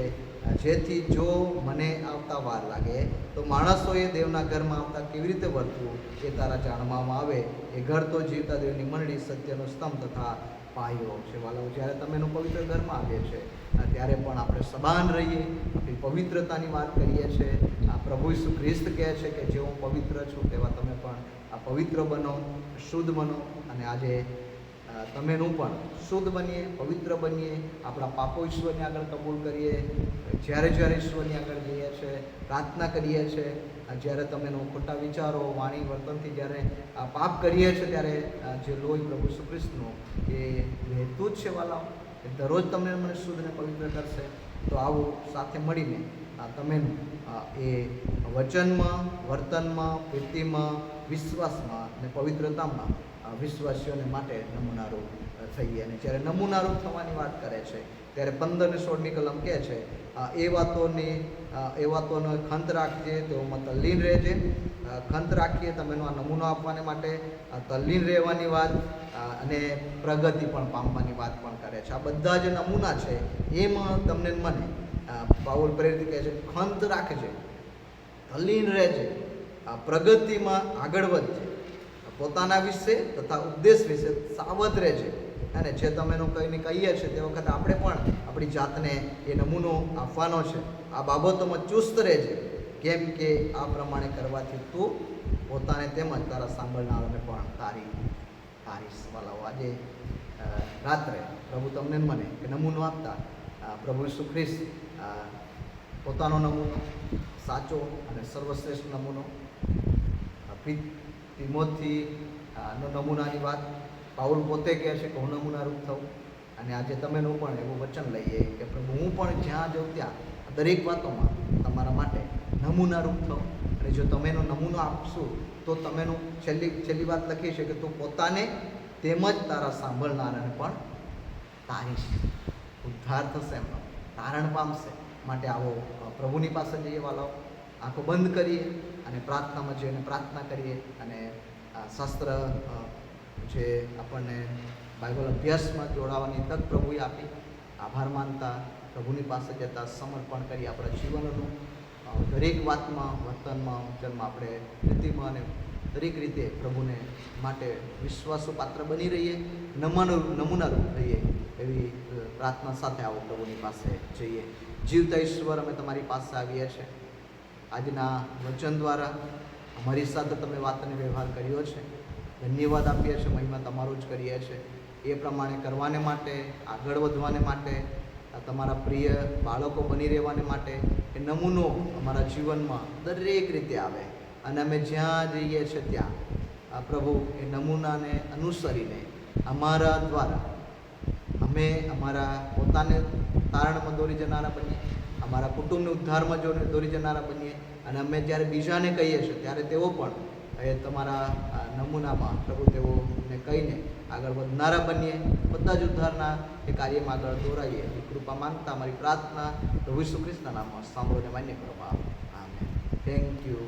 જેથી જો મને આવતા વાર લાગે તો માણસોએ દેવના ઘરમાં આવતા કેવી રીતે વર્તવું એ તારા જાણવામાં આવે. એ ઘર તો જીવતા દેવની મંડળી, સત્યનો સ્તંભ તથા પાયો છે. વાલાઓ, જ્યારે તમે એનું પવિત્ર ઘરમાં આવીએ છીએ ત્યારે પણ આપણે સભાન રહીએ, આપણી પવિત્રતાની વાત કરીએ છીએ. આ પ્રભુ ઈસુ ખ્રિસ્ત કહે છે કે જે હું પવિત્ર છું તેવા તમે પણ આ પવિત્ર બનો, શુદ્ધ બનો. અને આજે તમેનું પણ શુદ્ધ બનીએ, પવિત્ર બનીએ, આપણા પાપો ઈશ્વરની આગળ કબૂલ કરીએ. જ્યારે જ્યારે ઈશ્વરની આગળ જઈએ છીએ, પ્રાર્થના કરીએ છીએ, જ્યારે તમેનો ખોટા વિચારો, વાણી, વર્તનથી જ્યારે પાપ કરીએ છીએ, ત્યારે જે લોહી પ્રભુ ઈસુ ખ્રિસ્તનું એ વહેતું જ છે વાલાઓ, એ દરરોજ તમને મને શુદ્ધ અને પવિત્ર કરશે. તો આવો સાથે મળીને તમેનું એ વચનમાં, વર્તનમાં, કીર્તિમાં, વિશ્વાસમાં અને પવિત્રતામાં વિશ્વાસીઓને માટે નમૂનારૂપ થઈએ. અને જ્યારે નમૂનારૂપ થવાની વાત કરે છે ત્યારે 15 અને 16ની કલમ કહે છે એ વાતોનો ખંત રાખજે, તેઓમાં તલ્લીન રહેજે. ખંત રાખીએ તમેનો આ નમૂનો આપવાને માટે, તલ્લીન રહેવાની વાત અને પ્રગતિ પણ પામવાની વાત પણ કરે છે. આ બધા જે નમૂના છે એમાં તમને મને પાઉલ પ્રેરિત કહે છે ખંત રાખજે, તલ્લીન રહેજે, પ્રગતિમાં આગળ વધજે, પોતાના વિશે તથા ઉપદેશ વિશે સાવધ રહેજે. અને જે તમેનો કહીને કહીએ છીએ તે વખતે આપણે પણ આપણી જાતને એ નમૂનો આપવાનો છે. આ બાબતોમાં ચુસ્ત રહેજે, કેમ કે આ પ્રમાણે કરવાથી તું પોતાને તેમજ તારા સાંભળનારાને પણ તારીશ. વાલાઓ, આજે રાત્રે પ્રભુ તમને મને કે નમૂનો આપતા પ્રભુ ઈસુ ખ્રિસ્ત પોતાનો નમૂનો, સાચો અને સર્વશ્રેષ્ઠ નમૂનો, તિમોથી નો નમૂનાની વાત પાઉલ પોતે કહે છે કે હું નમૂનારૂપ થઉં. અને આજે તમેનું પણ એવું વચન લઈએ કે પ્રભુ હું પણ જ્યાં જાઉં ત્યાં દરેક વાતોમાં તમારા માટે નમૂનારૂપ થઉં. અને જો તમેનો નમૂનો આપશું તો તમેનું છેલ્લી વાત લખી છે કે તું પોતાને તેમજ તારા સાંભળનારાને પણ તારીશ. ઉદ્ધાર થશે, એમનો તારણ પામશે. માટે આવો પ્રભુની પાસે જઈએ વાલાઓ, આંખો બંધ કરીએ અને પ્રાર્થનામાં જઈને પ્રાર્થના કરીએ. અને શાસ્ત્ર જે આપણને બાઇબલ અભ્યાસમાં જોડાવાની તક પ્રભુએ આપી, આભાર માનતા પ્રભુની પાસે જતા સમર્પણ કરી આપણા જીવનનું દરેક વાતમાં, વર્તનમાં, વચનમાં આપણે નીતિમાં અને દરેક રીતે પ્રભુને માટે વિશ્વાસુ પાત્ર બની રહીએ, નમૂનારૂપ રહીએ. એવી પ્રાર્થના સાથે આવો પ્રભુની પાસે જઈએ. જીવતા ઈશ્વર, અમે તમારી પાસે આવીએ છીએ. આજના વચન દ્વારા અમારી સાથે તમે વાત અને વ્યવહાર કર્યો છે. ધન્યવાદ આપીએ છીએ, મહિમા તમારો જ કરીએ છીએ. એ પ્રમાણે કરવાને માટે, આગળ વધવાને માટે, તમારા પ્રિય બાળકો બની રહેવાને માટે એ નમૂનો અમારા જીવનમાં દરેક રીતે આવે. અને અમે જ્યાં જઈએ છીએ ત્યાં પ્રભુ એ નમૂનાને અનુસરીને અમારા દ્વારા અમે અમારા પોતાને તારણમાં દોરી જનારા બનીએ, અમારા કુટુંબને ઉદ્ધારમાં દોરી જનારા બનીએ. અને અમે જ્યારે બીજાને કહીએ છીએ ત્યારે તેઓ પણ એ તમારા નમૂનામાં પ્રભુ તેઓને કહીને આગળ વધનારા બનીએ. બધા જ ઉદ્ધારના એ કાર્યમાં આગળ દોરાઈએ. એ કૃપા માંગતા અમારી પ્રાર્થના પ્રભુ ઈસુ ખ્રિસ્તના નામમાં સાંભળોને માન્ય કરવા. આમેન. Thank you.